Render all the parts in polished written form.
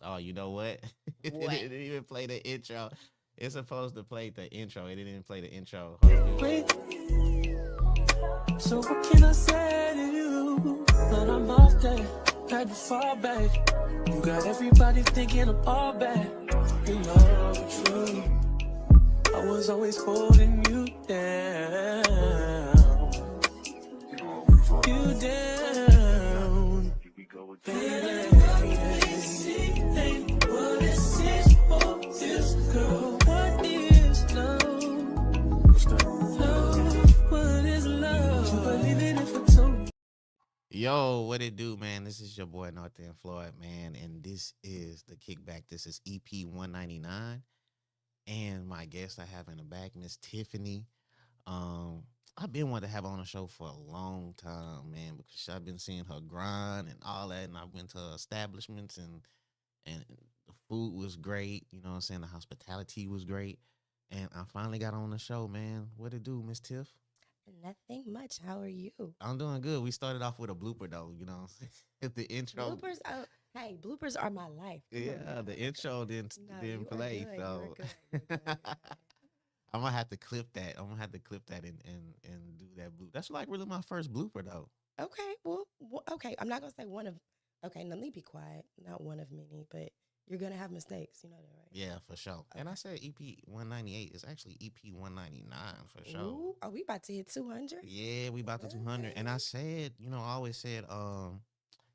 Oh, you know what? It What? didn't even play the intro. It's supposed to play the intro. It didn't even play the intro. Hold on, give me So what can I say to you? But I'm off that, had to fall back. You got everybody thinking I'm all bad. In love with you, I was always holding you down. You down. Baby, what is this for this girl? What is love? Love, what is love? You believe in it for two. Yo, what it do, man? This is your boy North End Floyd, man, and this is the Kickback. This is EP 199, and my guest I have in the back, Miss Tiffany. Um, I've been wanting to have her on the show for a long time, man, because I've been seeing her grind and all that, and I've been to establishments and the food was great. You know what I'm saying? The hospitality was great, and I finally got on the show, man. What it do, Miss Tiff? Nothing much. How are you? I'm doing good. We started off with a blooper though, you know. The intro, Bloopers. Oh, hey, bloopers are my life. Come on yeah, now. the intro didn't No, didn't you are play, good. You are so good. You're good. You're good. I'm gonna have to clip that. I'm gonna have to clip that and do that bloop. That's like really my first blooper though. Okay. Well, okay. I'm not gonna say one of. Okay, let me be quiet. Not one of many, but you're gonna have mistakes. You know that, right? Yeah, for sure. And I Okay. said EP 198 is actually EP 199 for sure. Ooh, are we about to hit 200? Yeah, we about to 200. And I said, I always said,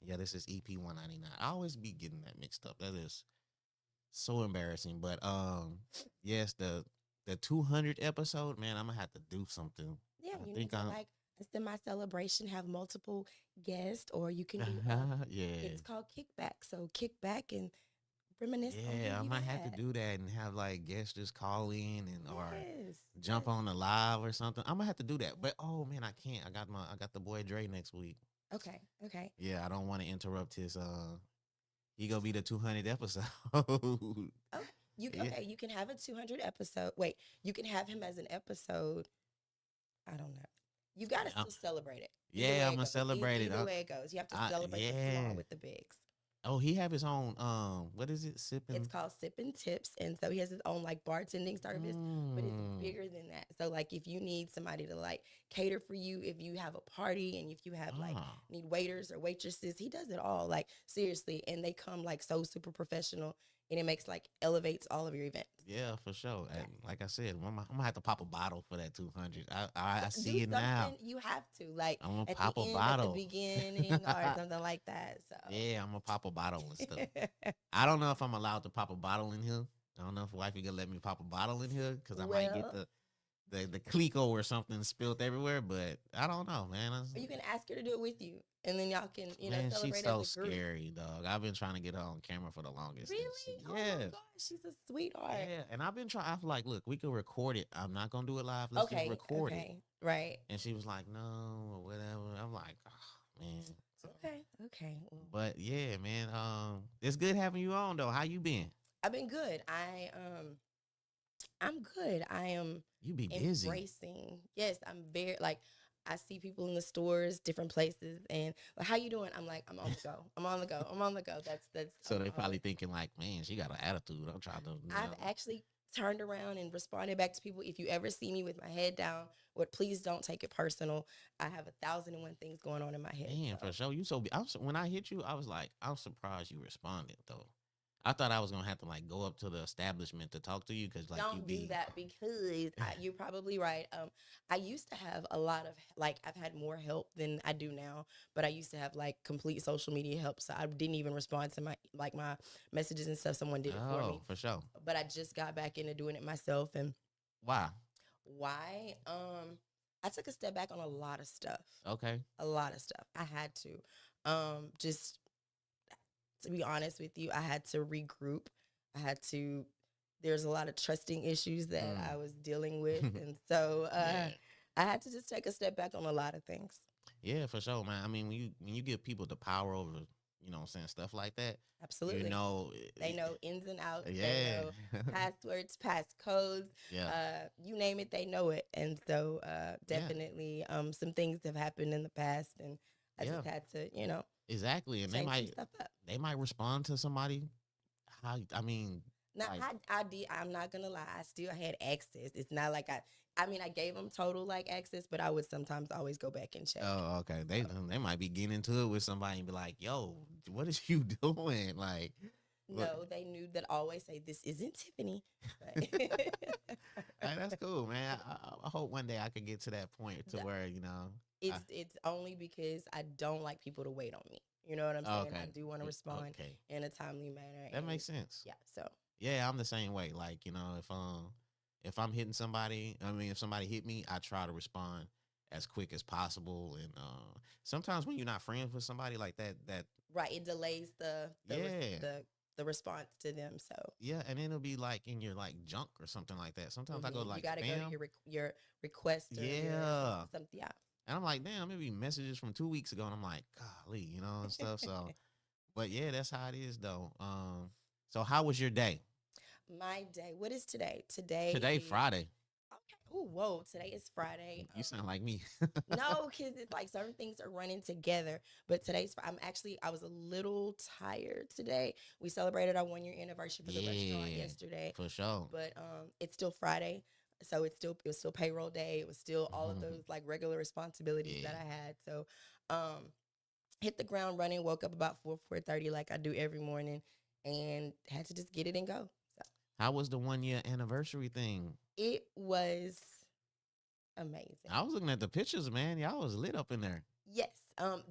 yeah, this is EP 199. I always be getting that mixed up. That is so embarrassing. But yes, the 200 episode, man, I'm gonna have to do something. Yeah, I you need think to I'm like a semi celebration, have multiple guests, or you can do. yeah. It's called kickback. So kick back and reminisce on who Yeah, I you've might have to had. do that and have like guests just call in and or Yes. jump Yes. on the live or something. I'm gonna have to do that. But oh man, I can't. I got the boy Dre next week. Okay. Okay. Yeah, I don't want to interrupt his he gonna be the 200 episode. Oh, you Yeah. okay? You can have a 200 episode. Wait, you can have him as an episode. I don't know. You got to Yeah, still celebrate it. Either yeah, way I'm it gonna goes. celebrate it. Either way it goes, you have to celebrate the Yeah. small with the bigs. Oh, he have his own what is it? It's Sipping. called Sipping Tips, and so he has his own like bartending service, but it's Mm. bigger than that. So like, if you need somebody to like cater for you, if you have a party, and if you have like Ah. need waiters or waitresses, he does it all. Like seriously, and they come like so super professional, and it makes like elevates all of your events. Yeah, for sure. Yeah. And like I said, I'm gonna have to pop a bottle for that 200. I Do see it now. something you have to like I'm gonna at the pop a end, at the bottle. beginning, or something like that. So Yeah, I'm gonna pop a bottle and stuff. I don't know if I'm allowed to pop a bottle in here. I don't know if wifey gonna let me pop a bottle in here because I might get well, the Clico or something spilled everywhere. But I don't know, man. or you can ask her to do it with you, and then y'all can Man, she's celebrate as so a group. scary, dog. I've been trying to get her on camera for the longest. And Really? Oh my yes, gosh, she's a sweetheart. yeah. And I've been trying. I'm like, look, we can record it. I'm not gonna do it live. Let's just Okay, record it. okay, right. And she was like, no, or whatever. I'm like, oh, man. So, Okay, okay. Well, but yeah, man. It's good having you on though. How you been? I've been good. I'm good. I am You be busy. embracing. Yes, I'm very like I see people in the stores, different places, and like, how you doing? I'm like, I'm on the go. I'm on the go. I'm on the go. That's. So they I'm probably thinking like, man, she got an attitude. I'm trying to, I've actually turned around and responded back to people. If you ever see me with my head down, what please don't take it personal. I have 1,001 things going on in my head. man, So. for sure. You so when I hit you, I was like, I'm surprised you responded though. I thought I was gonna have to like go up to the establishment to talk to you because like you Don't do be that because you're probably right. I used to have a lot of like I've had more help than I do now, but I used to have like complete social media help, so I didn't even respond to my messages and stuff. Someone did it for oh me, for sure. but I just got back into doing it myself. And Wow. why? I took a step back on a lot of stuff. Okay. A lot of stuff. I had to. Just to be honest with you, I had to regroup. I had to. There's a lot of trusting issues that Mm. I was dealing with, and so Yeah. I had to just take a step back on a lot of things. Yeah, for sure, man. I mean, when you give people the power over, what I'm saying, stuff like that, you Absolutely, know, they know ins and outs. They yeah, know passwords, passcodes. yeah, You name it, they know it. And so, yeah, definitely, some things have happened in the past, and I yeah, just had to, exactly. And change some stuff up. they might respond to somebody I mean, Now, like, I did. I'm not gonna lie. I still had access. It's not like I mean, I gave them total like access, but I would sometimes always go back and check. oh, okay. So, They might be getting into it with somebody and be like, "Yo, what is you doing?" Like, what? no, they knew that I always say this isn't Tiffany. But Hey, that's cool, man. I hope one day I could get to that point to the- where I, it's only because I don't like people to wait on me. You know what I'm saying? I okay, do want to respond okay, in a timely manner. that And makes sense. yeah, so Yeah, I'm the same way. Like, if I'm hitting somebody, I mean, if somebody hit me, I try to respond as quick as possible. And sometimes when you're not friends with somebody like that, right, it delays yeah, the response to them. So yeah, and then it'll be like in your like junk or something like that. Sometimes I go you like got to go to spam. your request or your Yeah. something. Yeah. And I'm like, damn, maybe messages from 2 weeks ago, and I'm like, golly, and stuff. So, but yeah, that's how it is, though. So how was your day? My day. What is today? Today Today, is Friday. okay. Oh, whoa! Today is Friday. You sound like me. No, because it's like certain things are running together. But I was a little tired today. We celebrated our 1 year anniversary for the restaurant Yeah, yesterday, for sure. but it's still Friday, so it was still payroll day. It was still all of those like regular responsibilities that Yeah. I had. So, um, hit the ground running. Woke up about 4:30 like I do every morning, and had to just get it and go. So How was the 1 year anniversary thing? it was amazing. I was looking at the pictures, man. Y'all was lit up in there. Yes.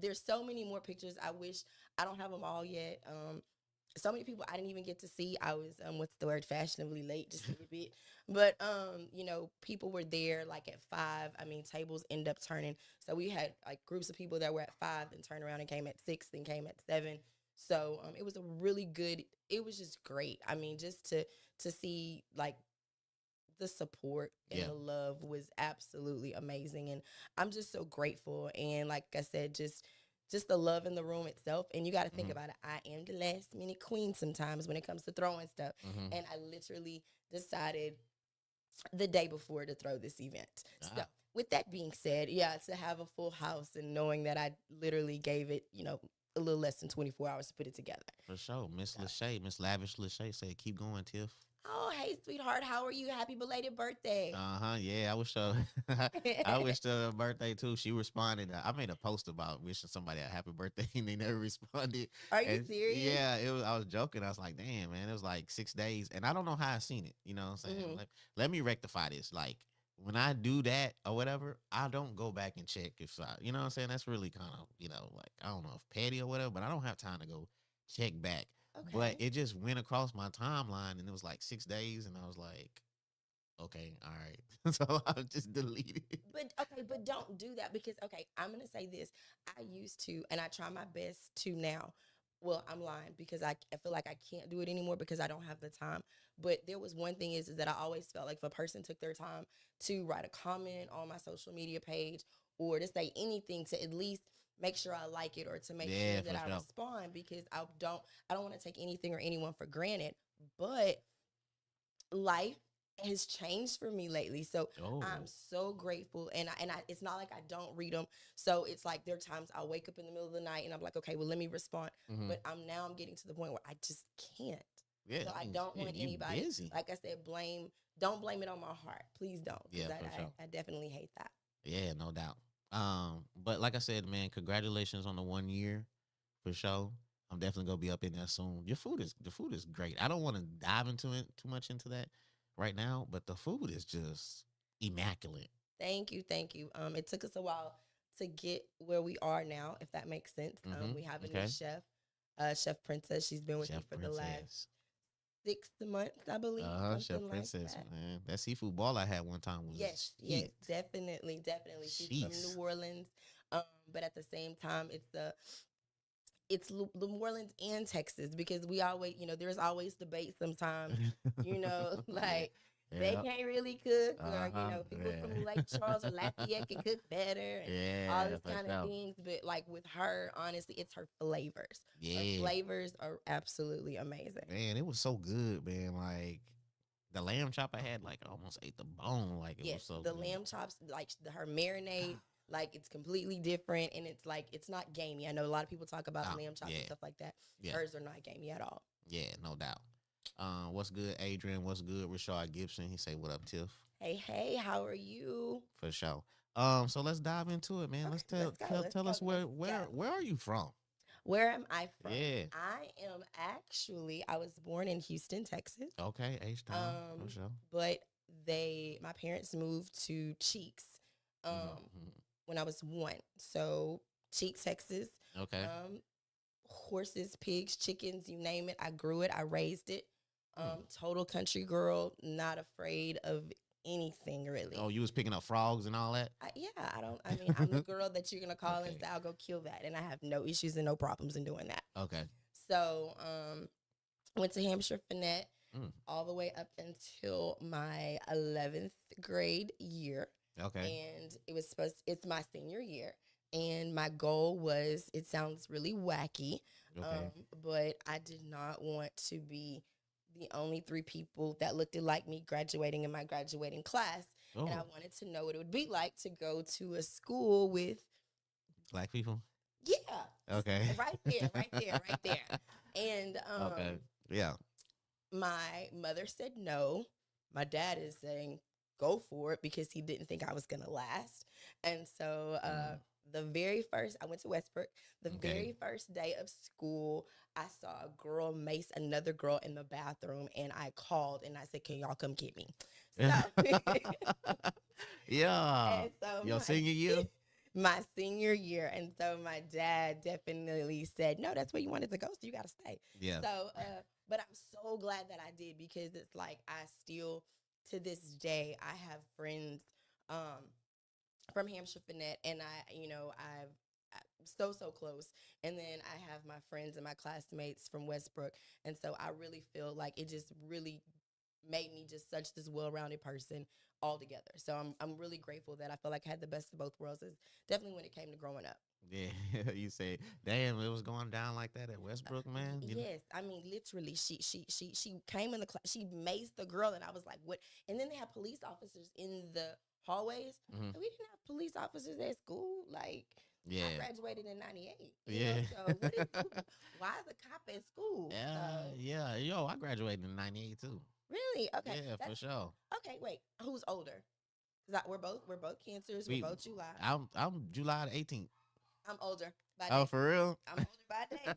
There's so many more pictures. I wish I don't have them all yet. So many people I didn't even get to see. I was what's the word, fashionably late just a little bit. But people were there like at 5. I mean, tables end up turning. So we had like groups of people that were at 5, then turned around and came at 6, then came at 7. So it was a really good, it was just great. I mean, just to see like the support and Yeah. the love was absolutely amazing, and I'm just so grateful. And like I said, just the love in the room itself. And you got to think Mhm. about it, I am the last minute queen sometimes when it comes to throwing stuff. Mhm. And I literally decided the day before to throw this event. So Ah. with that being said, yeah, to have a full house and knowing that I literally gave it, a little less than 24 hours to put it together. For sure. Miss So, Lachey, Miss Lavish Lachey said, keep going, Tiff. oh, hey, sweetheart, how are you? Happy belated birthday. Yeah, I wish I wished her a birthday too. She responded. I made a post about wishing somebody a happy birthday and they never responded. Are you And serious? yeah, I was joking. I was like, damn, man, it was like 6 days. And I don't know how I seen it. You know what I'm saying? Mhm. Like, let me rectify this. Like, when I do that or whatever, I don't go back and check if you know what I'm saying? That's really kind of, like, I don't know if petty or whatever, but I don't have time to go check back. But Okay. it just went across my timeline and it was like 6 days. And I was like, okay, all right. So I just deleted it. But don't do that because I'm gonna say this. I used to, and I try my best to now. Well, I'm lying because I feel like I can't do it anymore because I don't have the time. But there was one thing is that I always felt like if a person took their time to write a comment on my social media page or to say anything to at least make sure I like it or to make Yeah, sure that for I sure. respond because I don't want to take anything or anyone for granted. But life has changed for me lately. So Oh, I'm so grateful. And it's not like I don't read them. So it's like there are times I'll wake up in the middle of the night and I'm like, okay, well, let me respond. mhm. But I'm getting to the point where I just can't. Yeah. So I I mean, don't want shit, you anybody, busy. like I said, don't blame it on my heart. Please don't. Yeah, Because for sure. I definitely hate that. Yeah, no doubt. But like I said, man, congratulations on the 1 year for sure. I'm definitely gonna be up in there soon. The food is great. I don't want to dive into it too much into that right now, but the food is just immaculate. Thank you. Thank you. It took us a while to get where we are now, if that makes sense. We have a new Okay. chef, Chef Princess. She's been with me Chef for the last Princess. 6 months, I believe, Chef something like Princess, that. man. That seafood ball I had one time was Yes, heat. definitely, definitely. She's from Jeez. New Orleans, but at the same time, it's New Orleans and Texas because we always, there's always debate sometimes, like they Yeah. can't really cook, or Uh-huh. people Yeah. from Lake Charles or Lafayette can cook better, and all Yeah, this for kind of sure. things. But like with her, honestly, it's her flavors. Her Yeah. flavors are absolutely amazing. Man, it was so good, man. Like the lamb chop I had, like I almost ate the bone. Like it was Yes, so the good. lamb chops, like her marinade, like it's completely different, and it's like it's not gamey. I know a lot of people talk about Ah, lamb chops and yeah. stuff like that. Yeah. Hers are not gamey at all. Yeah, no doubt. What's good, Adrian? What's good, Rashard Gibson? He say, "What up, Tiff?" Hey, how are you? For sure. So let's dive into it, man. Okay, Let's tell let's go. tell Let's tell go. us Let's where are you from? Where am I from? Yeah. I am actually, I was born in Houston, Texas. Okay, H Town for sure. But my parents moved to Cheeks Mhm. when I was one. So Cheeks, Texas. Okay. Horses, pigs, chickens, you name it. I grew it. I raised it. Mm. Total country girl, not afraid of anything really. Oh, you was picking up frogs and all that? I'm the girl that you're going to call and Okay. say, I'll go kill that. And I have no issues and no problems in doing that. Okay. So, went to Hampshire Finette Mm. all the way up until my 11th grade year. Okay. And it's my senior year. And my goal was, it sounds really wacky, Okay. but I did not want to be the only 3 people that looked like me graduating in my graduating class. Oh, And I wanted to know what it would be like to go to a school with, black people. yeah, Okay. right there, right there, right there. And Okay. Yeah. my mother said no. My dad is saying go for it because he didn't think I was going to last. And so the very first, I went to Westbrook. The Okay. very first day of school, I saw a girl mace another girl in the bathroom, and I called and I said, "Can y'all come get me?" So, Yeah. and so Your senior year? my senior year, and so my dad definitely said, "No, that's where you wanted to go, so you got to stay." Yeah. So, but I'm so glad that I did because it's like I still, to this day, I have friends from Hampshire Finette, and I'm so close. And then I have my friends and my classmates from Westbrook, and so I really feel like it just really made me just such this well-rounded person altogether. So I'm really grateful that I feel like I had the best of both worlds. Is definitely when it came to growing up. Yeah. You say, damn, it was going down like that at Westbrook, man. Yes, I mean literally, she came in the class, she maced the girl, and I was like, what? And then they had police officers in the hallways. Mhm. We didn't have police officers at school. Like, Yeah. I graduated in '98. Yeah. So why is a cop at school? Yeah. So, Yeah. Yo, I graduated in '98 too. really? Okay. Yeah, for sure. Okay. Wait, who's older? Because we're both cancers. We're both July. I'm July the 18th. I'm older by Oh, day. for real? I'm older by day.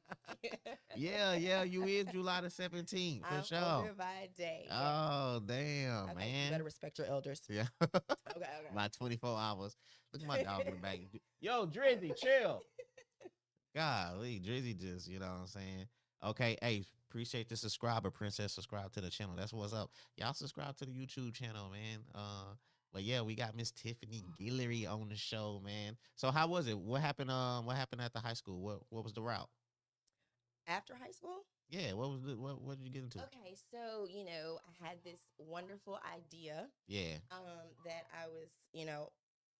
Yeah, you is July the 17th, for I'm sure. older by day. Oh, damn, Okay, man. you better respect your elders. Yeah. Okay. My 24 hours. Look at my dog in the back. Yo, Drizzy, chill. Golly, Drizzy just, you know what I'm saying? Okay, hey, appreciate the subscriber, Princess. Subscribe to the channel. That's what's up. Y'all subscribe to the YouTube channel, man. But yeah, we got Miss Tiffany Guillory on the show, man. So how was it? What happened? What happened at the high school? What was the route? After high school? Yeah, what did you get into? Okay, so I had this wonderful idea. Yeah. That I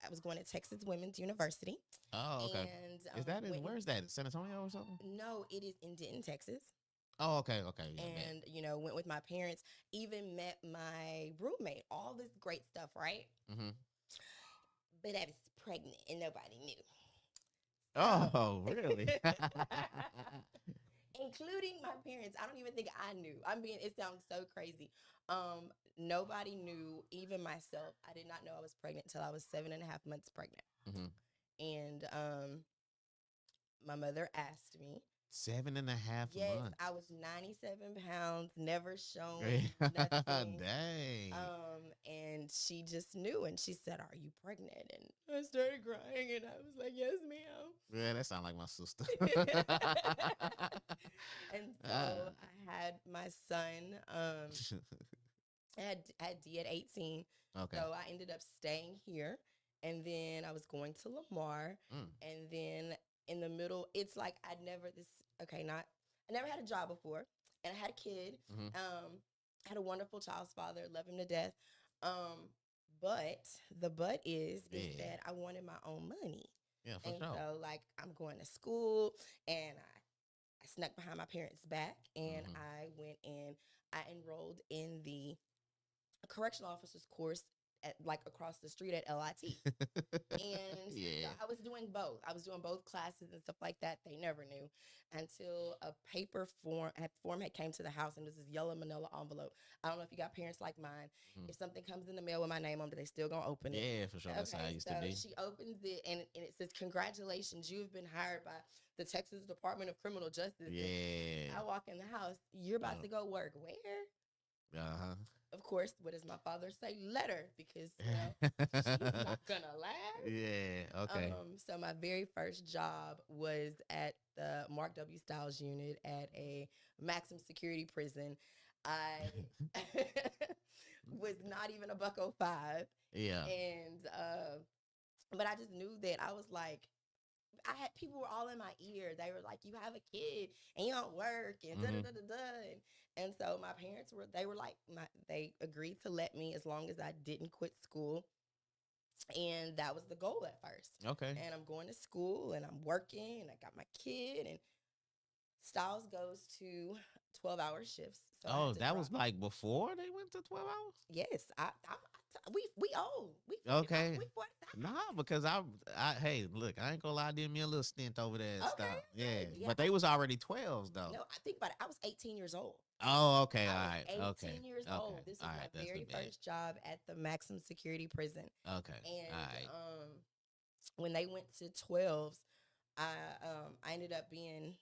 was going to Texas Women's University. Oh, okay. And Is that where is that? San Antonio or something? No, it is in Denton, Texas. Oh, okay. Yeah, and went with my parents. Even met my roommate. All this great stuff, right? Mm-hmm. But I was pregnant and nobody knew. Oh, really? Including my parents. I don't even think I knew. It sounds so crazy. Nobody knew, even myself. I did not know I was pregnant until I was 7.5 months pregnant. Mm-hmm. And my mother asked me. 7.5 months. Yes, I was 97 pounds, never shown nothing. Dang. And she just knew, and she said, "Are you pregnant?" And I started crying, and I was like, "Yes, ma'am." Yeah, that sounds like my sister. And so I had my son. I had D at 18. Okay. So I ended up staying here, and then I was going to Lamar, and then in the middle, it's like I never had a job before, and I had a kid. Mm-hmm. I had a wonderful child's father, love him to death. But the is that I wanted my own money. Yeah, for sure. So like I'm going to school, and I snuck behind my parents' back, and I went and I enrolled in the correctional officer's course like across the street at LIT. And so Yeah. I was doing both. I was doing both classes and stuff like that. They never knew until a paper form had came to the house, and it was this yellow manila envelope. I don't know if you got parents like mine. Mhm. If something comes in the mail with my name on it, they still gonna open it. Yeah, for sure. That's how it Okay, used so to be. she opens it, and it says, "Congratulations, you have been hired by the Texas Department of Criminal Justice." And Yeah. I walk in the house. You're about to go work where? Uh Of course, what does my father say? Letter, because huh. she's not gonna laugh. Yeah. Okay. So my very first job was at the Mark W. Stiles unit at a maximum security prison. I was not even a buck 05, Yeah. and but I just knew that I was like, I had people were all in my ear. They were like, "You have a kid and you don't work and da da Mhm. da da da." And so my parents were like, they agreed to let me as long as I didn't quit school, and that was the goal at first. Okay. And I'm going to school and I'm working and I got my kid, and Styles goes to 12-hour shifts. So I Oh, had to that drop. was like before they went to 12 hours? Yes, we old. We 45, Okay. we 45. Nah, because hey, look, I ain't gonna lie, did me a little stint over there and Okay, stuff. Yeah. okay, yeah. But they was already 12s though. No, I think about it. I was 18 years old. Oh, okay. All I right. was 18 Okay. years Okay. old. This was All my right. That's very the bad. first job at the maximum security prison. Okay. And All right. when they went to 12s, I ended up being,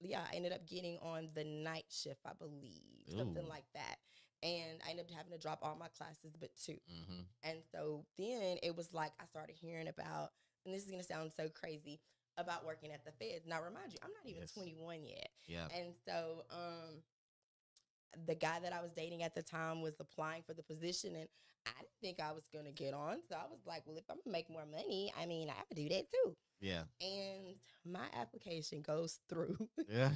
I ended up getting on the night shift, I believe, something Ooh. like that. And I ended up having to drop all my classes but 2. Mm-hmm. And so then it was like I started hearing about, and this is going to sound so crazy, about working at the feds. Now, remind you, I'm not even Yes. 21 yet. Yeah. And so the guy that I was dating at the time was applying for the position, and I didn't think I was going to get on. So I was like, well, if I'm going to make more money, I mean, I have to do that too. Yeah. And my application goes through. Yeah.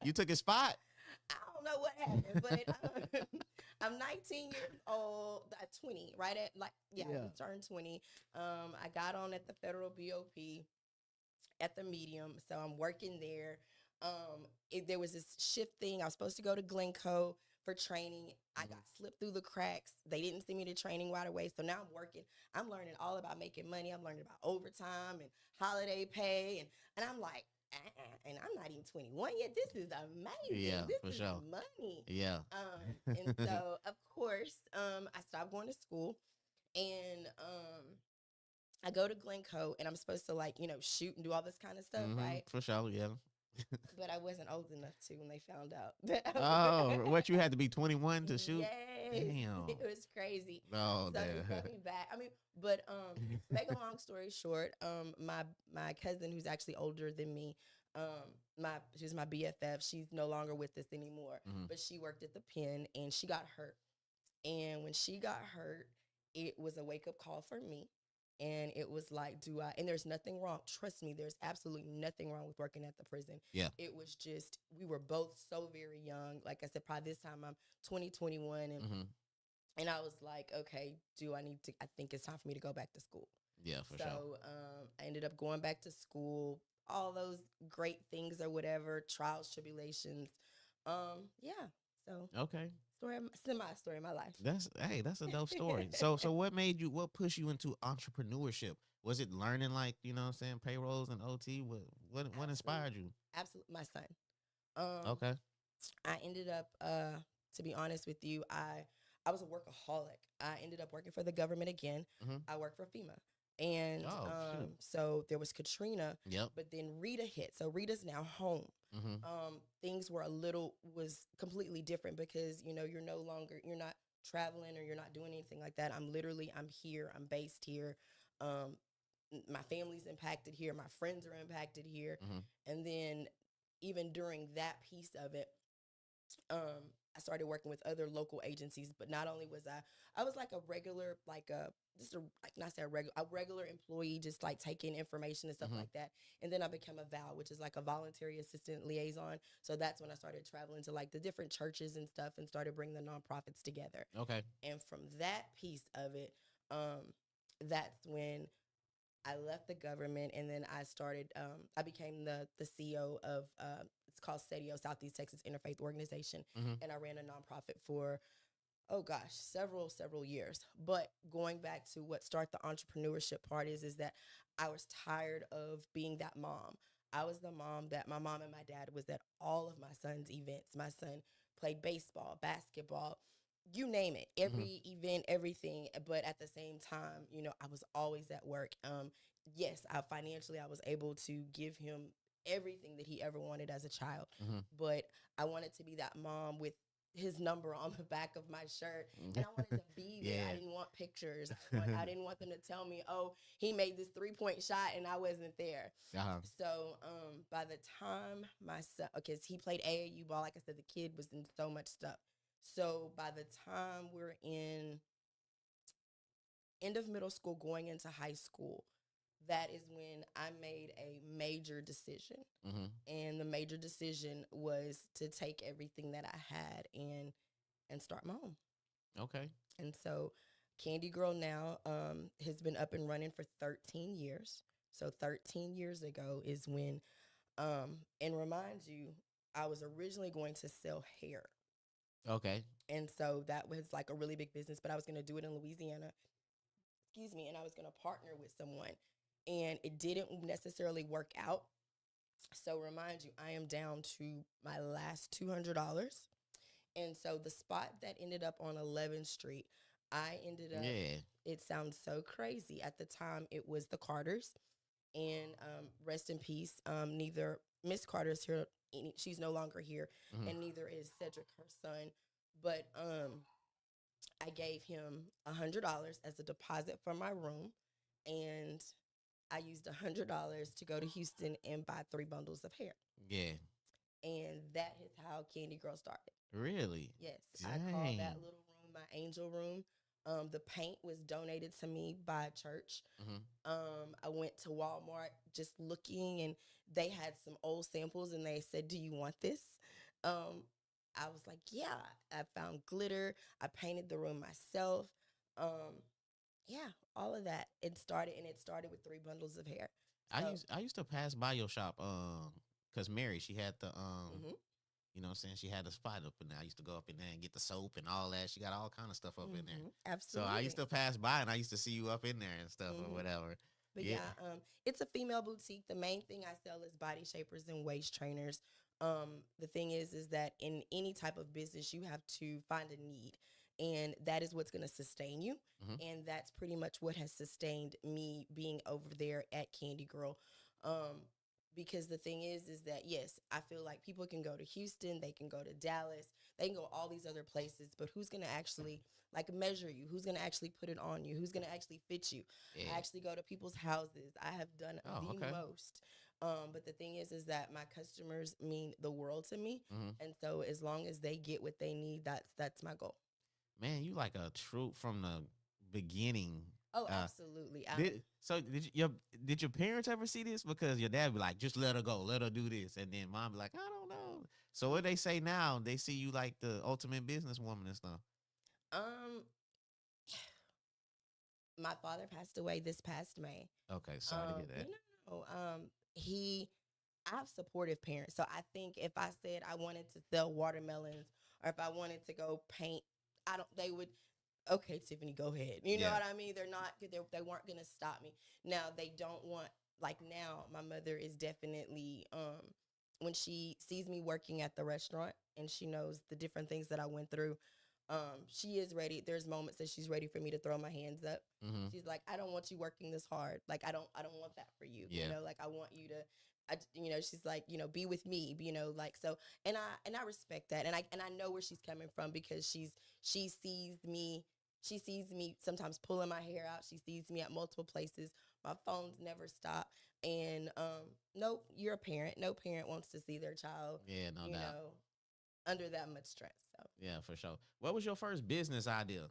You took his spot. I don't know what happened, but I'm 19 years old, 20, right at I just turned 20. I got on at the federal BOP at the medium, so I'm working there. There was this shift thing. I was supposed to go to Glencoe for training. I got slipped through the cracks. They didn't send me to training right away. So now I'm working. I'm learning all about making money. I'm learning about overtime and holiday pay. And I'm like, and I'm not even 21 yet. This is amazing. Yeah, this for is sure. money. Yeah. And so, of course, I stopped going to school, and I go to Glencoe, and I'm supposed to shoot and do all this kind of stuff, right? For sure. Yeah. But I wasn't old enough to when they found out. Oh, what, you had to be 21 to shoot? Yes. Damn. It was crazy. Oh, So they damn. sent me back. I mean, but make a long story short, my cousin, who's actually older than me, she was my BFF. She's no longer with us anymore, but she worked at the pen, and she got hurt. And when she got hurt, it was a wake up call for me. And it was like, and there's nothing wrong. Trust me, there's absolutely nothing wrong with working at the prison. Yeah. It was just, we were both so very young. Like I said, probably this time I'm 20, 21. And I was like, okay, I think it's time for me to go back to school. Yeah, for sure. So I ended up going back to school, all those great things or whatever, trials, tribulations. Yeah. So Okay. Semi-story of my life. That's a dope story. So what pushed you into entrepreneurship? Was it learning, like, you know what I'm saying, payrolls and OT? What inspired you? Absolutely, my son. Okay. I ended up, to be honest with you, I was a workaholic. I ended up working for the government again. I worked for FEMA. And so there was Katrina, but then Rita hit. So Rita's now home. Things was completely different because, you're not traveling or you're not doing anything like that. I'm here. I'm based here. My family's impacted here. My friends are impacted here. And then even during that piece of it, I started working with other local agencies, but not only was I was like a regular, a regular employee, just like taking information and stuff like that. And then I became a VAL, which is like a voluntary assistant liaison. So that's when I started traveling to like the different churches and stuff and started bringing the nonprofits together. Okay. And from that piece of it, that's when I left the government, and then I became the CEO of, it's called SETIO, Southeast Texas Interfaith Organization. And I ran a nonprofit for Oh gosh, several years. But going back to what start the entrepreneurship part is that I was tired of being that mom. I was the mom that my mom and my dad was at all of my son's events. My son played baseball, basketball, you name it, Mm-hmm. every event, everything. But at the same time, I was always at work. Yes, financially, I was able to give him everything that he ever wanted as a child. Mm-hmm. But I wanted to be that mom with his number on the back of my shirt, and I wanted to be there. I Yeah. didn't want pictures. I didn't want them to tell me, oh, he made this 3-point shot and I wasn't there. Uh-huh. So by the time my son, because he played AAU ball, like I said, the kid was in so much stuff. So by the time we're in end of middle school, going into high school, that is when I made a major decision. Mm-hmm. And the major decision was to take everything that I had and start my own. Okay. And so Candy Girl now has been up and running for 13 years. So 13 years ago is when, and remind you, I was originally going to sell hair. Okay. And so that was like a really big business, but I was going to do it in Louisiana, excuse me, and I was going to partner with someone. And it didn't necessarily work out. So remind you, I am down to my last $200. And so the spot that ended up on 11th Street, I ended up, Yeah. it sounds so crazy. At the time, it was the Carters. And rest in peace, neither Miss Carter's here, she's no longer here, Mm-hmm. and neither is Cedric, her son. But I gave him $100 as a deposit for my room, and I used $100 to go to Houston and buy 3 bundles of hair. Yeah. And that is how Candy Girl started. Really? Yes. Dang. I called that little room my angel room. The paint was donated to me by a church. Mm-hmm. I went to Walmart just looking, and they had some old samples, and they said, "Do you want this?" I was like, "Yeah." I found glitter. I painted the room myself. Um, yeah, all of that. It started with 3 bundles of hair. So, I used to pass by your shop, cause Mary, she had the mhm, you know what I'm saying, she had a spot up in there. I used to go up in there and get the soap and all that. She got all kind of stuff up in there. So absolutely. I used to pass by and I used to see you up in there and stuff or Mhm. whatever. But Yeah. yeah, it's a female boutique. The main thing I sell is body shapers and waist trainers. The thing is that in any type of business, you have to find a need, and that is what's going to sustain you. Mm-hmm. And that's pretty much what has sustained me being over there at Candy Girl. Um, because the thing is that yes, I feel like people can go to Houston, they can go to Dallas, they can go all these other places, but who's going to actually like measure you? Who's going to actually put it on you? Who's going to actually fit you? Yeah. I actually go to people's houses. I have done Oh, the okay. most. But the thing is that my customers mean the world to me, Mm-hmm. and so as long as they get what they need, that's my goal. Man, you like a troop from the beginning. Oh, absolutely. Did your parents ever see this? Because your dad be like, just let her go, let her do this, and then mom be like, I don't know. So what they say now? They see you like the ultimate businesswoman and stuff. Um, my father passed away this past May. Okay, sorry to hear that. No. I have supportive parents. So I think if I said I wanted to sell watermelons or if I wanted to go paint, they would, okay, Tiffany, go ahead. You know Yeah. what I mean? They weren't going to stop me. Now they don't want, like now my mother is definitely, when she sees me working at the restaurant and she knows the different things that I went through, she is ready. There's moments that she's ready for me to throw my hands up. Mm-hmm. She's like, I don't want you working this hard. Like, I don't want that for you. Yeah. You know, like I want you to, she's like, be with me, like, so, and I respect that. And I know where she's coming from because she sees me sometimes pulling my hair out. She sees me at multiple places. My phones never stop. And, nope, you're a parent. No parent wants to see their child, Yeah, no doubt. Under that much stress. So. Yeah, for sure. What was your first business idea?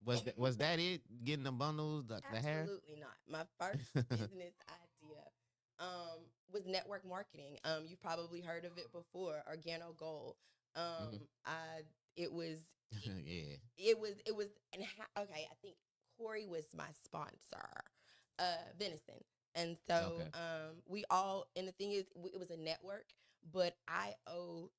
Was that it? Getting the bundles, the hair? Absolutely not. My first business idea was network marketing. You've probably heard of it before, Organo Gold. It was Yeah. okay, I think Corey was my sponsor, Venison. And so Okay. we all, and the thing is, it was a network, but I owe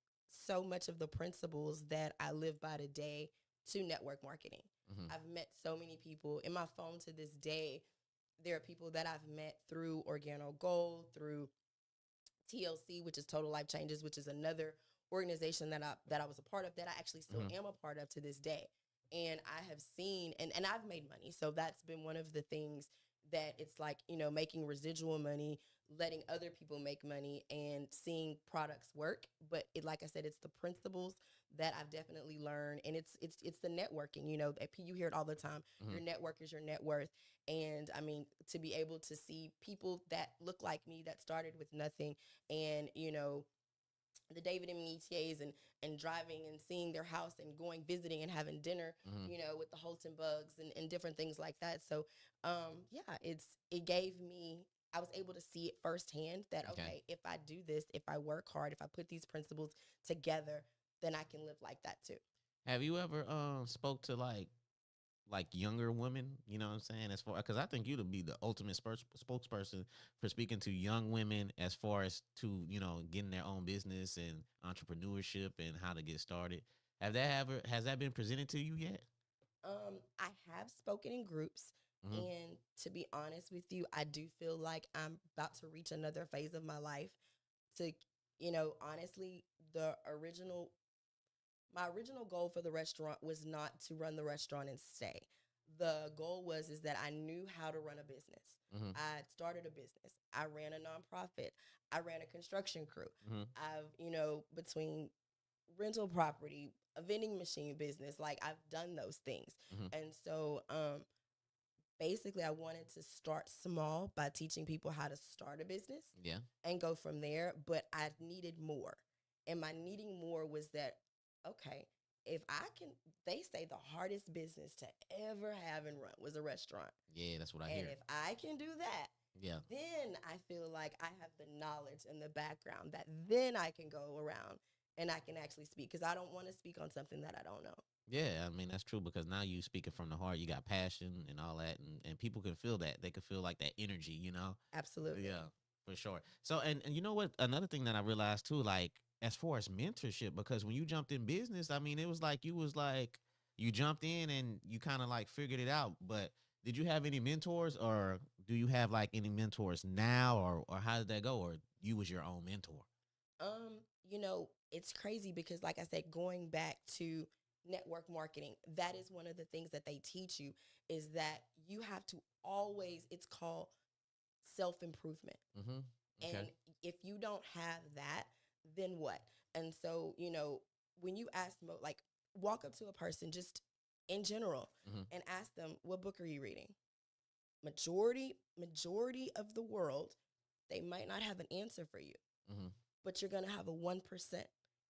so much of the principles that I live by today to network marketing. Mm-hmm. I've met so many people in my phone to this day. There are people that I've met through Organo Gold, through TLC, which is Total Life Changes, which is another organization that I was a part of, that I actually still Mm-hmm. am a part of to this day. And I have seen, and I've made money. So that's been one of the things that it's like, making residual money, letting other people make money, and seeing products work. But like I said, it's the principles that I've definitely learned, and it's the networking. You hear it all the time. Mm-hmm. Your network is your net worth. And I mean, to be able to see people that look like me, that started with nothing, and the David and ETAs, and driving and seeing their house and going visiting and having dinner, Mm-hmm. with the Holton Bugs, and different things like that. So yeah, it gave me, I was able to see it firsthand that okay, if I do this, if I work hard, if I put these principles together, then I can live like that too. Have you ever spoke to like younger women, you know what I'm saying? As far, because I think you'd be the ultimate spokesperson for speaking to young women as far as to getting their own business and entrepreneurship and how to get started. Has that been presented to you yet? I have spoken in groups, Mm-hmm. and to be honest with you, I do feel like I'm about to reach another phase of my life. To honestly, my original goal for the restaurant was not to run the restaurant and stay. The goal is that I knew how to run a business. Mm-hmm. I started a business. I ran a nonprofit. I ran a construction crew. Mm-hmm. I've, between rental property, a vending machine business, like I've done those things. Mm-hmm. And so basically I wanted to start small by teaching people how to start a business Yeah. and go from there, but I needed more. And my needing more was that, okay, if I can, they say the hardest business to ever have and run was a restaurant. Yeah, that's what I And hear. if I can do that, Yeah. then I feel like I have the knowledge and the background that then I can go around and I can actually speak, because I don't want to speak on something that I don't know. Yeah, I mean that's true because now you speaking from the heart. You got passion and all that, and people can feel that. They can feel like that energy, you know. Absolutely. Yeah, for sure. So, and you know what? Another thing that I realized too, like as far as mentorship, because when you jumped in business, I mean, it was like you jumped in and you kind of like figured it out. But did you have any mentors, or do you have like any mentors now, or how did that go, or you was your own mentor? It's crazy because, like I said, going back to network marketing, that is one of the things that they teach you, is that you have to always, it's called self-improvement. Mm-hmm. Okay. And if you don't have that, then what? And so, when you ask them, like, walk up to a person just in general Mm-hmm. and ask them, what book are you reading? Majority of the world, they might not have an answer for you, Mm-hmm. but you're going to have a 1%.